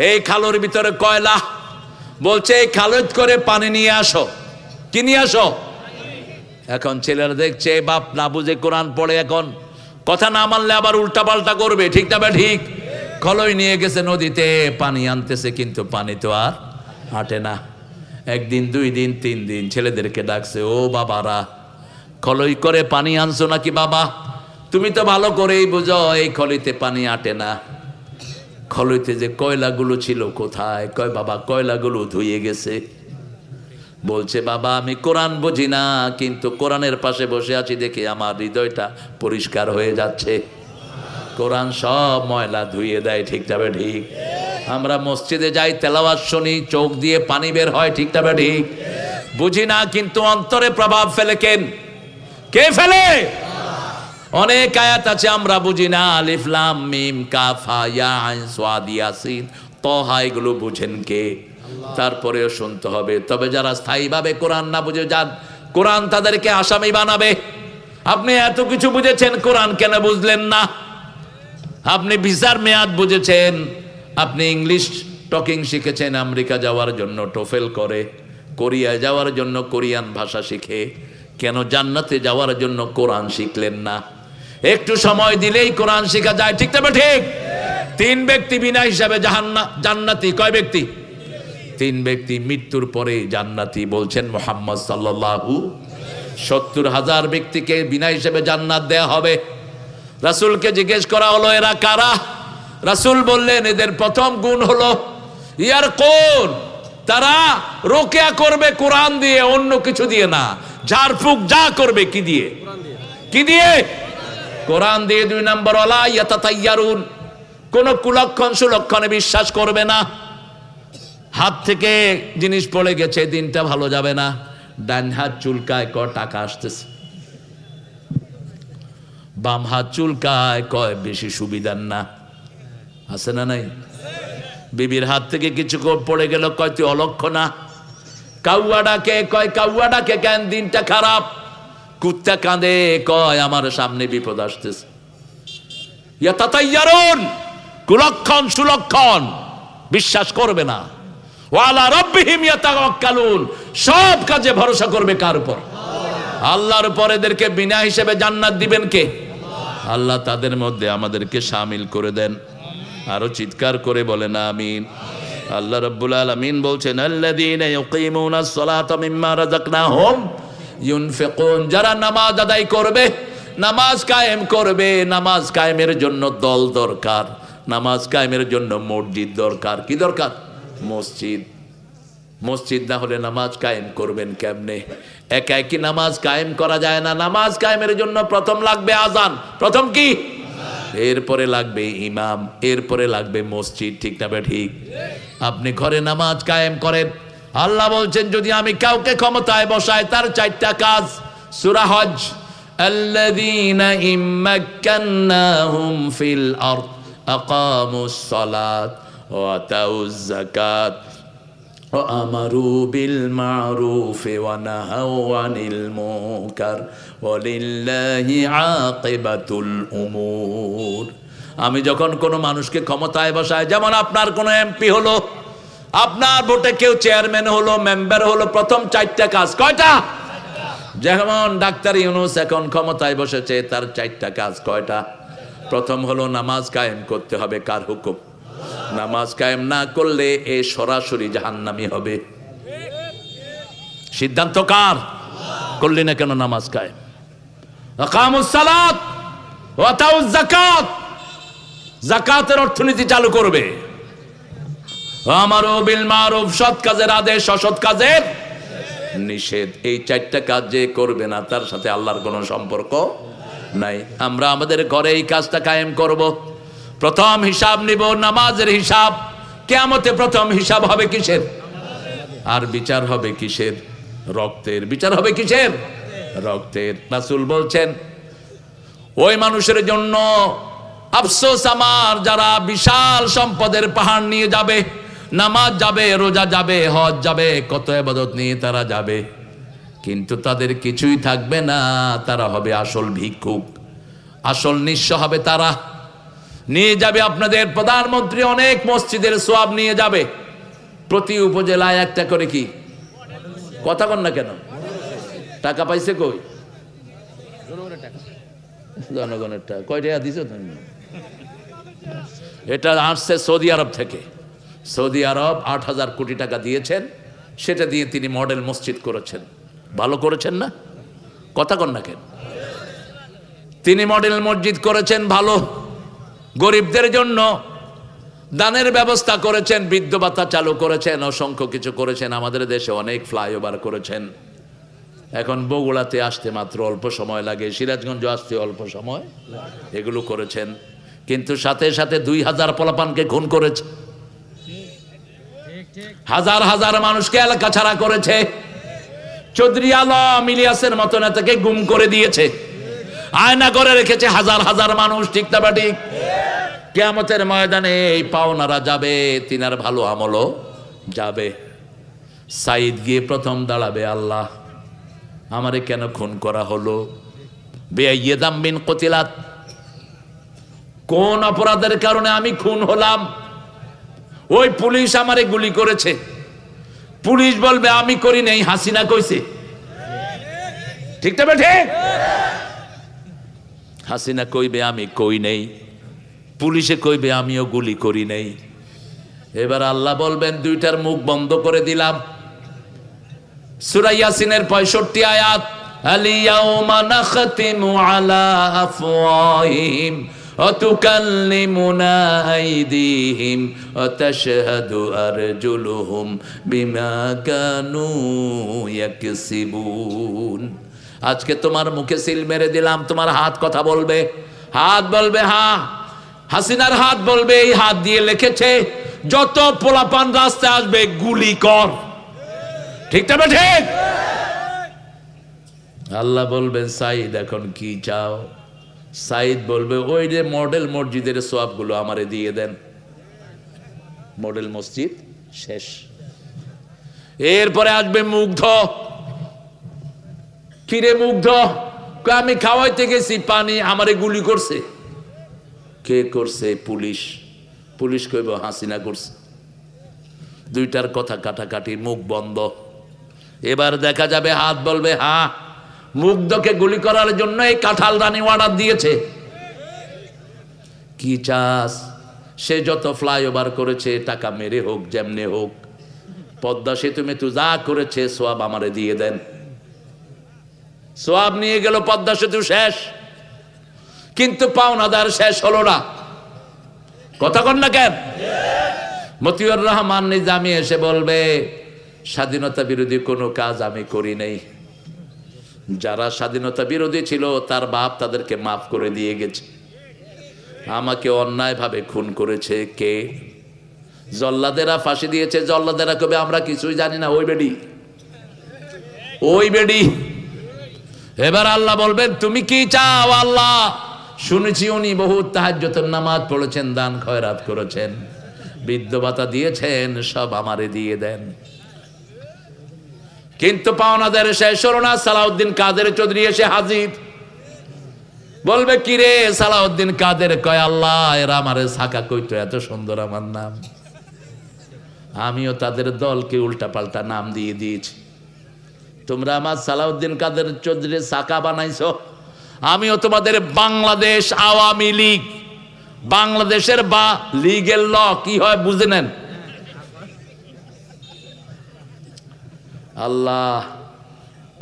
এই খালোর ভিতরে কয়লা। বলছে এই খালত করে পানি নিয়ে আসো। কি নিয়ে আসো? এখন ছেলেরা দেখছে বাপ না বুঝে কোরআন পড়ে, এখন কথা না মানলে আবার উল্টা পাল্টা করবে। ঠিক না ঠিক? খলই নিয়ে গেছে নদীতে, পানি আনতেছে, কিন্তু পানি তো আর হাঁটে না। একদিন, 2 দিন, 3 দিন ছেলেদেরকে ডাকছে, ও বাবারা, খলই করে পানি আনছো নাকি? বাবা তুমি তো ভালো করেই বুঝো এই খলিতে পানি আটে না। খলইতে যে কয়লাগুলো ছিল কোথায়? কয় বাবা কয়লাগুলো ধুয়ে গেছে। বলছে বাবা আমি কোরআন বুঝি না, কিন্তু কোরআনের পাশে বসে আছি দেখে আমার হৃদয়টা পরিষ্কার হয়ে যাচ্ছে। কোরআন সব ময়লা ধুয়ে দেয়। ঠিক না ঠিক? আমরা মসজিদে যাই, তেলাওয়াত শুনি, চোখ দিয়ে পানি বের হয়। ঠিক না ঠিক? বুঝি না, কিন্তু অন্তরে প্রভাব ফেলে কেন? কে ফেলে? অনেক আয়াত আছে আমরা বুঝি না, আলিফ লাম মিম কাফ হা ইয়া আইন সাদ ইয়াসিন তাহা, এগুলো বুঝেন কে? তারপরেও শুনতে হবে। তবে যারা স্থায়ীভাবে কোরআন না বুঝে যান, কোরআন তাদেরকে আসামি বানাবে। আপনি এত কিছু বুঝেছেন, কোরআন কেন বুঝলেন না? আপনি ভিসার মেয়াদ বুঝেছেন, আপনি ইংলিশ টকিং শিখেছেন আমেরিকা যাওয়ার জন্য টোফেল করে, কোরিয়া যাওয়ার জন্য কোরিয়ান ভাষা শিখে, কেন জান্নাতে যাওয়ার জন্য কোরআন শিখলেন না? একটু সময় দিলেই কোরআন শেখা যায়। ঠিক না ঠিক? 3 ব্যক্তি বিনা হিসাবে জান্নাতি। কয় ব্যক্তি? 3 ব্যক্তি মৃত্যুর পরে জান্নাতি বলছেন মুহাম্মদ সাল্লাল্লাহু। 70,000 ব্যক্তিকে বিনা হিসাবে জান্নাত দেয়া হবে। রাসূলকে জিজ্ঞেস করা হলো এরা কারা? রাসূল বললেন এদের প্রথম গুণ হলো ইয়ার কোন, তারা রোকেয়া করবে কোরআন দিয়ে, অন্য কিছু দিয়ে না। ঝাড়ফুঁক যা করবে কি দিয়ে? কি দিয়ে? কোরআন দিয়ে। 2 নম্বর ওয়ালা ইয়াতাতাইয়ারুন, কোন কুলক্ষণ সুলক্ষণে বিশ্বাস করবে না। হাত থেকে জিনিস পড়ে গেছে, দিনটা ভালো যাবে না। ডান হাত চুলকায়, টাকা আসতেছে। বাম হাত চুলকায়, কয় বেশি সুবিধার না। আছে না নাই? বিবির হাত থেকে কিছু পড়ে গেল, কয় তুই অলক্ষ না। কাউয়া ডাকে, কয় কাউয়া ডাকে কেন? দিনটা খারাপ। কুত্তা কাঁদে, কয় আমার সামনে বিপদ আসতেছে। ইয়াতাতায়্যারুন, কুলক্ষণ সুলক্ষণ বিশ্বাস করবে না। ওয়া আলা রাব্বিহিম ইয়াতাওয়াক্কালুন, সব কাজে ভরসা করবে কার উপর? আল্লাহর উপর। এদেরকে বিনা হিসেবে জান্নাত দিবেন কে? আল্লাহ তাদের মধ্যে আমাদেরকে শামিল করে দেন। আরো চিৎকার করে বলেন আমিন। আল্লাহ রাব্বুল আলামিন বলছেন, আল্লাযীনা ইউকিমুনাস সালাতা মিম্মা রাযাকনাহুম ইউনফিকুন, যারা নামাজ আদায় করবে, নামাজ কায়েম করবে। নামাজ কায়েমের জন্য দল দরকার, নামাজ কায়েমের জন্য মসজিদ দরকার। কি দরকার? মসজিদ। মসজিদ না হলে নামাজ কায়েম করবেন কেমনে? একা একই নামাজ কায়েম করা যায় না। নামাজ কায়েমের জন্য প্রথম লাগবে আজান। প্রথম কি? এরপরে লাগবে ইমাম, এরপরে লাগবে মসজিদ। ঠিক না ঠিক? আপনি ঘরে নামাজ কায়েম করেন, আল্লাহ বলছেন যদি আমি কাউকে ক্ষমতায় বসাই তার 4টা কাজ। সূরা হজ, আল্লাযীনা ইম্মাক্কান্নাহুম ফিল আরদ আকামুস সালাত ওয়া আতাউজ যাকাত ওয়া আমারু বিল মা'রুফ ওয়া নাহাউ আনিল মুনকার ওয়ালিল্লাহি আকিবাতুল উমুর। আমি যখন কোনো মানুষকে ক্ষমতায় বসাই, যেমন আপনার কোনো এমপি হলো, আপনার ভোটে কেউ চেয়ারম্যান হলো, মেম্বার হলো, প্রথম 4টা কাজ। কয়টা? যেমন ডাক্তার ইউনূস এখন ক্ষমতায় বসেছে, তার 4টা কাজ। কয়টা? প্রথম হলো নামাজ কায়েম করতে হবে। কার হুকুম? নামাজ কায়েম না করলে এ সরাসরি জাহান্নামী হবে। সিদ্ধান্ত কার? করলি না কেন নামাজ কায়েম? আকামুস সালাত ওয়া আতাউজ যাকাত, যাকাতের অর্থনীতি চালু করবে। আমারু বিল মারুফ, সৎ কাজের আদেশ, অসৎ কাজের নিষেধ। এই 4টা কাজ যে করবে না তার সাথে আল্লাহর কোনো সম্পর্ক নাই। আমরা আমাদের ঘরে এই কাজটা কায়েম করব। প্রথম হিসাব নিব নামাজের হিসাব। কিয়ামতে প্রথম হিসাব হবে কিসের? আর বিচার হবে কিসের? রক্তের। বিচার হবে কিসের? রক্তের। রাসূল বলছেন ওই মানুষের জন্য আফসোস আমার যারা বিশাল সম্পদের পাহাড় নিয়ে যাবে, নামাজ যাবে, রোজা যাবে, হজ যাবে, কত ইবাদত নিয়ে তারা যাবে, কিন্তু তাদের কিছুই থাকবে না। তারা হবে আসল ভিক্ষুক, আসল নিঃস্ব হবে তারা। নিয়ে যাবে আপনাদের প্রধানমন্ত্রী অনেক মসজিদের সওয়াব নিয়ে যাবে, প্রতি উপজেলায় একটা করে কি কথা কন না কেন? টাকা পাইছে কই? জনগণের টাকা। কয় টাকা দিছো তুমি? এটা আসছে সৌদি আরব থেকে। সৌদি আরব 8,000 কোটি টাকা দিয়েছেন, সেটা দিয়ে তিনি মডেল মসজিদ করেছেন। ভালো করেছেন না? কথা কন না কেন? তিনি মডেল মসজিদ করেছেন ভালো। গরিবদের জন্য দানের ব্যবস্থা করেছেন, বৃদ্ধ ভাতা চালু করেছেন, অসংখ্য কিছু করেছেন। আমাদের দেশে অনেক ফ্লাইওভার করেছেন। এখন বগুড়াতে আসতে মাত্র অল্প সময় লাগে, সিরাজগঞ্জ আসতে অল্প সময়, এগুলো করেছেন। কিন্তু সাথে সাথে 2,000 পোলাপানকে খুন করেছে, হাজার হাজার মানুষকে এলাকা ছাড়া করেছে। চৌধুরী আলম ইলিয়াসের মতো নেতাকে গুম করে দিয়েছে, আয়না করে রেখেছে হাজার হাজার মানুষ। ঠিক না বা ঠিক? কিয়ামতের ময়দানে এই পাওনারা যাবে, তিনার ভালো আমলও যাবে। সাইদ গিয়ে প্রথম দাঁড়াবে, আল্লাহ আমারে কেন খুন করা হলো? বেআইয়ি যামবিন কুতিলাত, কোন অপরাধের কারণে আমি খুন হলাম? ওই পুলিশ আমারে গুলি করেছে। পুলিশ বলবে আমি করি নাই, হাসিনা কইছে। ঠিক না ঠিক? হাসিনা কইবে আমি কই নেই, পুলিশে কইবে আমিও গুলি করি নাই। এবার আল্লাহ বলবেন 2টার মুখ বন্ধ করে দিলাম। সূরা ইয়াসিনের 65 আয়াত, আল-ইয়াওমা নাখতিমু আলা আফওয়াহিহিম ওয়া তুকাল্লিমুনা আইদিহিম ওয়া তাশহাদু আরজুলুহুম বিমা কানু ইয়াকসিবুন। আজকে তোমার মুখে সিল মেরে দিলাম, তোমার হাত কথা বলবে। হাত বলবে হ্যাঁ, হাসিনার হাত বলবে এই হাত দিয়ে লিখেছে যত পোলাপান রাস্তায় আসবে গুলি কর। ঠিক না ঠিক? আল্লাহ বলবেন সাইদ এখন কি চাও? সাইদ বলবে ওই যে মডেল মসজিদের সওয়াবগুলো আমারে দিয়ে দেন। মডেল মসজিদ শেষ। এরপরে আসবে মুগ্ধ। কিরে মুগ্ধ? আমি খাওয়াইতে গেছি পানি, আমারে গুলি করছে। কে করছে? পুলিশ। পুলিশ কইব হাসিনা করছে। দুইটার কথা কাটাকাটি, মুখ বন্ধ। এবার দেখা যাবে হাত বলবে হ্যাঁ, মুগ্ধকে গুলি করার জন্য এই কাঁঠাল রানী অর্ডার দিয়েছে। কি চাস? সে যত ফ্লাইওভার করেছে টাকা মেরে হোক, যেমনে হোক, পদ্মা সেতু মেতু যা করেছে সোয়াব আমারে দিয়ে দেন। সোয়াব নিয়ে গেল, পদ্মা সেতু শেষ, কিন্তু পাওনাদার শেষ হলো না। কথা কন না কেন? মতিউর রহমান নিজামী এসে বলবে স্বাধীনতা বিরোধী কোনো কাজ আমি করি নাই। যারা স্বাধীনতা বিরোধী ছিল তার বাপ তাদেরকে মাফ করে দিয়ে গেছে। আমাকে অন্যায়ভাবে খুন করেছে কে? জল্লাদেরা ফাঁসি দিয়েছে। জল্লাদেরা কবে আমরা কিছুই জানি না। ওই বেডি, ওই বেডি। এবার আল্লাহ বলবেন তুমি কি চাও? আল্লাহ শুনেছি উনি বহুত তাহাজ্জুদের নামাজ পড়েছেন, দান খয়রাত করেছেন, বৃদ্ধ ভাতা দিয়েছেন, সব আমারে দিয়ে দেন। কিন্তু পাওনাদের শেষ হলো না। সালাউদ্দিন কাদের চৌধুরী এসে হাজির। বলবে কি রে সালাউদ্দিন কাদের? কয় আল্লাহ এরা আমারে সাকা কইতো, এত সুন্দর আমার নাম, আমিও তাদের দলকে উল্টা পাল্টা নাম দিয়ে দিয়েছি। তোমরা আমার সালাউদ্দিন কাদের চৌধুরী সাকা বানাইছো, আমিও তোমাদের বাংলাদেশ আওয়ামী লীগ, বাংলাদেশের বা লিগের ল কি হয় বুঝে নেন। আল্লাহ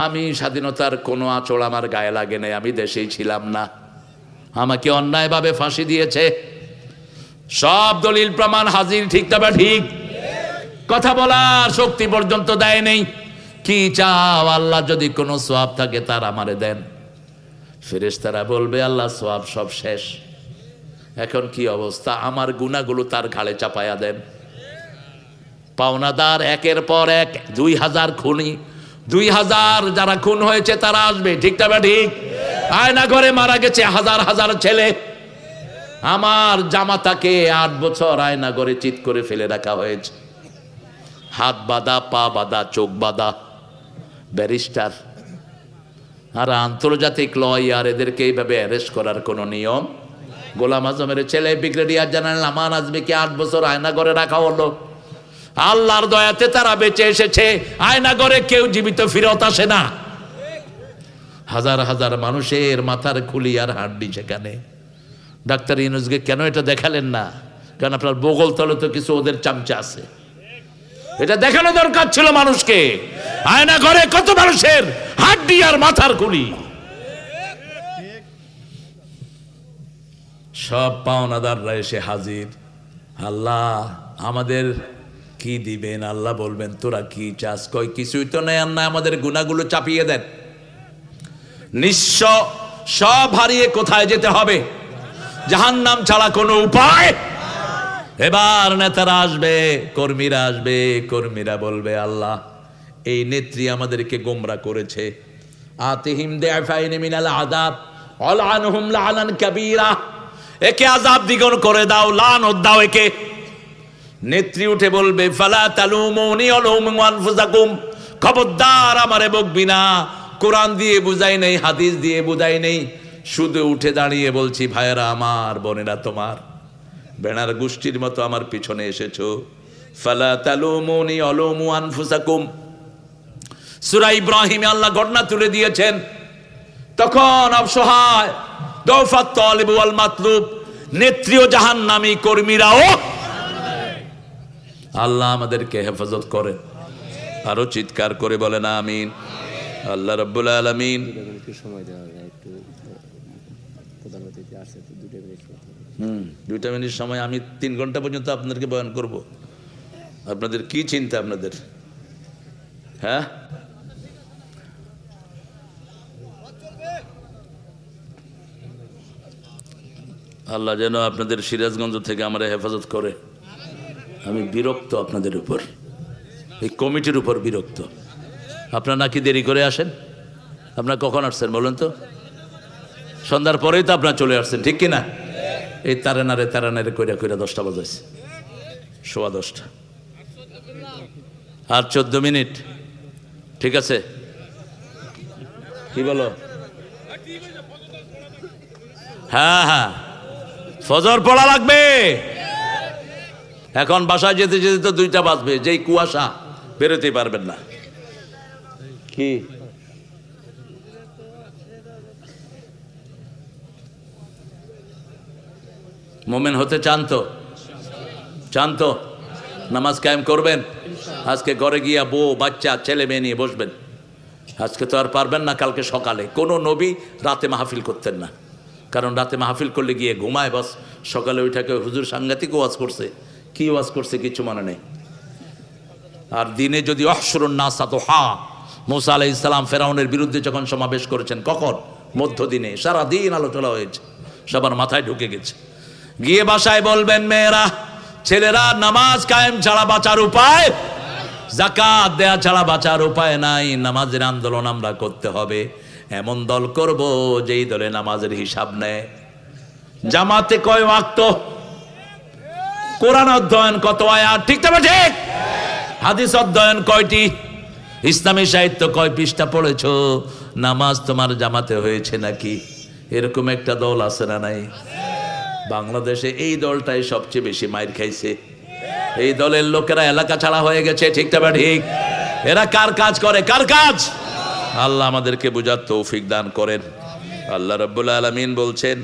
আমি স্বাধীনতার কোনো আঁচড় আমার গায়ে লাগে নাই, আমি দেশেই ছিলাম না, আমাকে অন্যায়ভাবে ফাঁসি দিয়েছে। সব দলিল প্রমাণ হাজির, ঠিক তবে ঠিক, কথা বলার শক্তি পর্যন্ত দেয় নেই। কি চাও? আল্লাহ যদি কোনো সোয়াব থাকে তার আমারে দেন। ফেরেশতারা বলবে আল্লাহ সোয়াব সব শেষ, এখন কি অবস্থা? আমার গুনাহগুলো তার ঘাড়ে চাপায়া দেন। পাওনাদার একের পর এক 2000 খুনি, 2000 যারা খুন হয়েছে তারা আসবে, ঠিক তবে ঠিক। আয়না ঘরে মারা গেছে হাজার হাজার ছেলে। আমার জামাতাকে 8 বছর আয়না ঘরে চিৎ করে ফেলে রাখা হয়েছে, হাত বাঁধা, পা বাঁধা, চোখ বাঁধা। ব্যারিস্টার আর আন্তর্জাতিক লয়ার, এদেরকে এইভাবে অ্যারেস্ট করার কোনো নিয়ম? গোলাম আজমের ছেলে ব্রিগেডিয়ার জেনারেল আমান আজমিকে 8 বছর আয়না ঘরে রাখা হলো। আল্লাহর দয়াতে তারা বেঁচে এসেছে। আয়না ঘরে কেউ জীবিত ফিরত আসে না। হাজার হাজার মানুষের মাথার খুলি আর হাড্ডি সেখানে। ডাক্তার ইউনূসকে কেন এটা দেখালেন না? কারণ আপনার বগল তলে তো কিছু ওদের চামচা আছে। এটা দেখানো দরকার ছিল মানুষকে। আয়না ঘরে কত মানুষের হাড্ডি আর মাথার খুলি। সব পাওনাদাররা এসে হাজির। আল্লাহ আমাদের কি দিবেন? আল্লাহ বলবেন তোরা কি চাস? কয় কিছুই তো নেই, আর না আমাদের গুনাহগুলো চাপিয়ে দেন। নিঃস্ব সব হারিয়ে কোথায় যেতে হবে? জাহান্নাম ছাড়া কোনো উপায়? এবার নেতারা আসবে, কর্মীরা আসবে, কর্মীরা বলবে আল্লাহ এই নেত্রী আমাদেরকে গোমরা করেছে। আতিহিম দিআফাইন মিনাল আযাব আলআনহুম লাআনান কাবীরা, একে আযাব দ্বিগুণ করে দাও, লানত দাও একে। নেত্রী উঠে বলবে ফালা তালুমুনি আলুমু আনফুসাকুম, খবরদার আমারে বকবি না। কোরআন দিয়ে বুঝাই নেই, হাদিস দিয়ে বুঝাই নেই, শুধু উঠে দাঁড়িয়ে বলছি ভাইয়েরা আমার, বোনেরা তোমার, বেনার গোষ্ঠীর মতো আমার পিছনে এসেছো। ফালা তালুমুনি আলুমু আনফুসাকুম। সূরা ইব্রাহিমে আল্লাহ ঘটনা তুলে দিয়েছেন। তখন অসহায় দৌফাত তালিব ওয়াল মাতলুব, নেত্রী ও জাহান্নামী, কর্মীরাও। আল্লাহ আমাদেরকে হেফাজত করেন। আরো চিৎকার করে বলেন আমিন। আল্লাহ রাব্বুল আলামিন। সময় দেওয়া যায় একটু, প্রধান অতিথি আসছে তো 2 মিনিট সময়। আমি 3 ঘন্টা পর্যন্ত আপনাদেরকে বয়ান করব। আপনাদের কি চিন্তা? আপনাদের হ্যাঁ, আল্লাহ যেন আপনাদের সিরাজগঞ্জ থেকে আমরা হেফাজত করে। আমি বিরক্ত আপনাদের উপর, এই কমিটির উপর বিরক্ত। আপনারা নাকি দেরি করে আসেন? আপনারা কখন আসছেন বলেন তো? সন্ধ্যার পরেই তো আপনারা চলে আসছেন, ঠিক কিনা? এই তারানারে কইরা 10টা বাজাইছে, 10:15। আর 14 মিনিট, ঠিক আছে? কি বলো? হ্যাঁ হ্যাঁ, ফজর পড়া লাগবে। এখন বাসায় যেতে যেতে তো 2টা বাজবে, যেই কুয়াশা বেরোতে পারবেন না। কি মোমেন হতে চান তো? চান তো? নামাজ কায়েম করবেন? আজকে ঘরে গিয়া বউ বাচ্চা ছেলে মেয়ে নিয়ে বসবেন। আজকে তো আর পারবেন না, কালকে সকালে। কোনো নবী রাতে মাহফিল করতেন না, কারণ রাতে মাহফিল করলে গিয়ে ঘুমায়, বাস সকালে ওইটাকে হুজুর সাংঘাতিক ওয়াজ করছে, কি ওয়াজ করছে কিছু মনে নেই। আর দিনে যদি অহসরুন নাসা দুহা, মুসা আলাইহিস সালাম ফেরাউনের বিরুদ্ধে যখন সমাবেশ করেছেন, কখন? মধ্যদিনে, সারাদিন আলোচনা হয়েছে, সবার মাথায় ঢুকে গেছে। গিয়ে বাসায় বলবেন, মেয়েরা ছেলেরা, নামাজ কায়েম ছাড়া বাঁচার উপায়, যাকাত দেয়া ছাড়া বাঁচার উপায় নাই। নামাজের আন্দোলন আমরা করতে হবে। এমন দল করব যেই দলে নামাজের হিসাব নেয়। জামাতে কয় ওয়াক্ত, কোরআন অধ্যয়ন কত আয়াত, ঠিক তবে ঠিক? হাদিস অধ্যয়ন কয়টি, ইসলামী সাহিত্য কয় পৃষ্ঠা পড়েছো, নামাজ তোমার জামাতে হয়েছে নাকি? এরকম একটা দল আছে না নাই? বাংলাদেশে এই দলটাই সবচেয়ে বেশি মাইর খাইছে। এই দলের লোকেরা এলাকা ছাড়া হয়ে গেছে, ঠিক তবে ঠিক? এরা কার কাজ করে? কার কাজ? আল্লাহ আমাদেরকে বুঝার তৌফিক দান করেন। আল্লাহ রাব্বুল আলামিন বলছেন,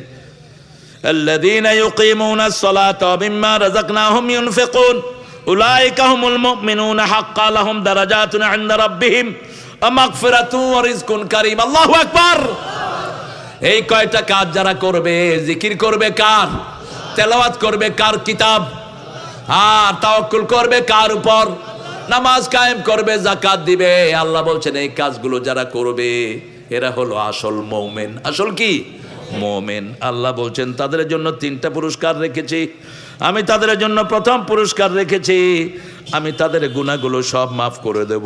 আল্লাযীনা ইউকিমুনাস সালাতা ওয়া মিম্মা রাযাকনাহুম ইউনফিকুন উলাইকা হুমুল মুমিনুনা হাক্কান লাহুম দারাজাতুন ইনদা রাব্বিহিম ওয়া মাগফিরাতুন ওয়া রিজকুন কারীম। আল্লাহু আকবার। এই কয়টা কাজ যারা করবে, জিকির করবে কার? তেলাওয়াত করবে কার কিতাব? আর তাওয়াক্কুল করবে কার উপর? নামাজ কায়েম করবে, যাকাত দিবে। আল্লাহ বলছেন এই কাজগুলো যারা করবে এরা হলো আসল মুমিন। আসল কি? মুমিন। আল্লাহ বলছেন তাদের জন্য 3টা পুরস্কার রেখেছি। আমি তাদের জন্য প্রথম পুরস্কার রেখেছি, আমি তাদের গুনাহগুলো সব মাফ করে দেব।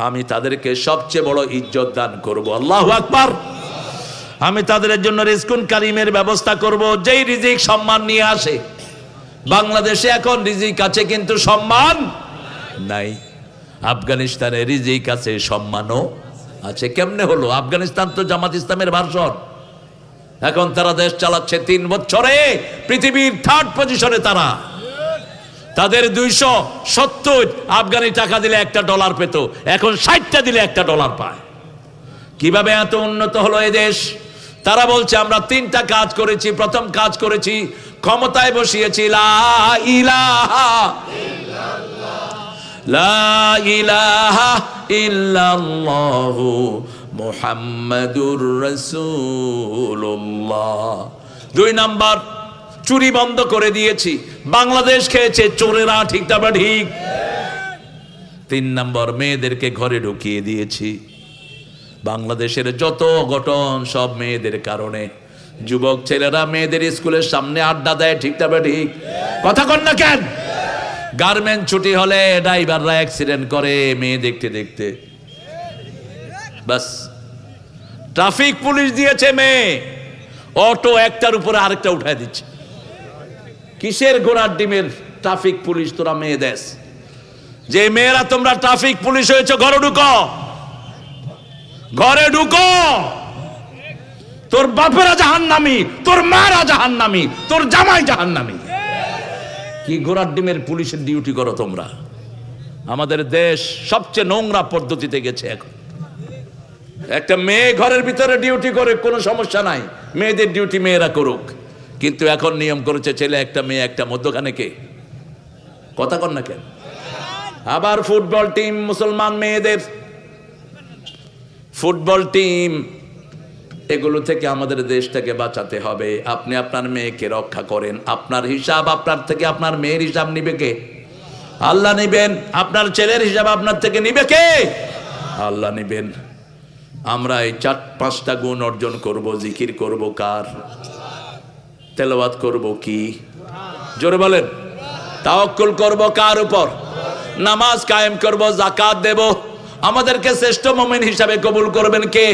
আমি তাদেরকে সবচেয়ে বড় ইজ্জত দান করব। আল্লাহু আকবার। আমি তাদের জন্য রিজকুন কারীমের ব্যবস্থা করব, যেই রিজিক সম্মান নিয়ে আসে। বাংলাদেশে এখন রিজিক আছে কিন্তু সম্মান নাই। আফগানিস্তানে রিজিক আছে, সম্মানও আছে। কেমনে হলো? আফগানিস্তান তো জামাত ইসলামের ভার্সন। এখন তারা দেশ চালাচ্ছে 3 বছরে পৃথিবীর 3rd পজিশনে। তারা, তাদের 270 আফগানি টাকা দিলে $1 পেত, এখন 60টা দিলে $1 পায়। কিভাবে এত উন্নত হলো এই দেশ? তারা বলছে আমরা 3টা কাজ করেছি। প্রথম কাজ করেছি, ক্ষমতায় বসিয়েছি লা ইলাহা ইল্লাল্লাহ, লা ইলাহা ইল্লাল্লাহু মুহাম্মাদুর রাসূলুল্লাহ। 2 নাম্বার, চুরি বন্ধ করে দিয়েছি। বাংলাদেশ খেয়েছে চোরেরা, ঠিক না ঠিক? 3 নাম্বার, মেয়েদেরকে ঘরে ঢুকিয়ে দিয়েছি। বাংলাদেশের যত অঘটন সব মেয়েদের কারণে। যুবক ছেলেরা মেয়েদের স্কুলের সামনে আড্ডা দেয়, ঠিক না ঠিক? কথা কন না কেন? গার্মেন্ট ছুটি হলে ড্রাইভাররা অ্যাক্সিডেন্ট করে মেয়ে দেখতে দেখতে। বাস, ট্রাফিক পুলিশ দিয়েছে মেয়ে, অটো একটার উপরে আরেকটা উঠায় দিচ্ছে। কিসের ঘোড়ার ডিমের ট্রাফিক পুলিশ তোরা মেয়ে দেশ? যে মেয়েরা তোমরা ট্রাফিক পুলিশ হয়েছে, ঘরে ঢুকো, ঘরে ঢুকো। তোর বাপেরা জাহান্নামী, তোর মারা জাহান্নামী, তোর জামাই জাহান্নামী। কি ঘোড়ার ডিমের পুলিশের ডিউটি করো তোমরা? আমাদের দেশ সবচেয়ে নোংরা পদ্ধতিতে গেছে এখন। একটা মেয়ে ঘরের ভিতরে ডিউটি করে, কোনো সমস্যা নাই, মেয়েদের ডিউটি মেয়েরা করুক। কিন্তু এখন নিয়ম করেছে ছেলে একটা মেয়ে একটা, মধ্যখানে কে? কথা কন না কেন? আবার ফুটবল টিম, মুসলমান মেয়েদের ফুটবল টিম, এগুলো থেকে আমাদের দেশটাকে বাঁচাতে হবে। আপনি আপনার মেয়েকে রক্ষা করেন। আপনার হিসাব আপনার থেকে আপনার মেয়ের হিসাব নিবে কে? আল্লাহ নিবেন। আপনার ছেলের হিসাব আপনার থেকে নিবে কে? আল্লাহ নিবেন। আমরা এই 4-5টা গুণ অর্জন করব। জিকির করব কার? তেলাওয়াত করব কি? জোরে বলেন। তাওয়াক্কুল করব কার উপর? নামাজ কায়েম করব, যাকাত দেব। আমাদেরকে শ্রেষ্ঠ মুমিন হিসাবে কবুল করবেন কে?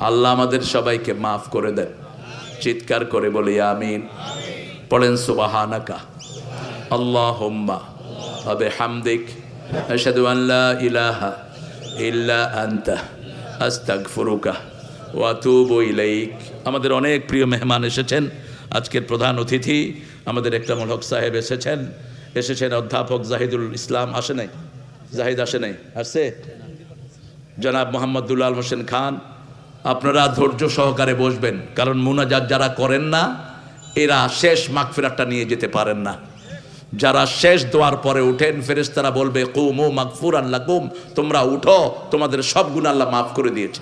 আল্লাহ আমাদের সবাইকে মাফ করে দেন। চিৎকার করে বলি আমিন। পড়েন সুবহানাকা আল্লাহুম্মা ওয়া বিহামদিক আশহাদু আন লা ইলাহা ইল্লা আনতা আস্তাগফিরুকা ওয়া আতুবু ইলাইক। আমাদের অনেক প্রিয় মেহমান এসেছেন, আজকের প্রধান অতিথি আমাদের একরামুল হক সাহেব এসেছেন অধ্যাপক জাহিদুল ইসলাম আসে নাই, জাহিদ আসে নাই, আসছে জনাব মোহাম্মদ দুলাল হোসেন খান। আপনারা ধৈর্য সহকারে বসবেন, কারণ মুনাজাত যারা করেন না এরা শেষ মাগফিরাতটা নিয়ে যেতে পারেন না। যারা শেষ দোয়ার পরে উঠেন ফেরেশতারা বলবে কুমু মাগফুরান লাকুম, তোমরা উঠো, তোমাদের সব গুনাহ আল্লাহ মাফ করে দিয়েছে।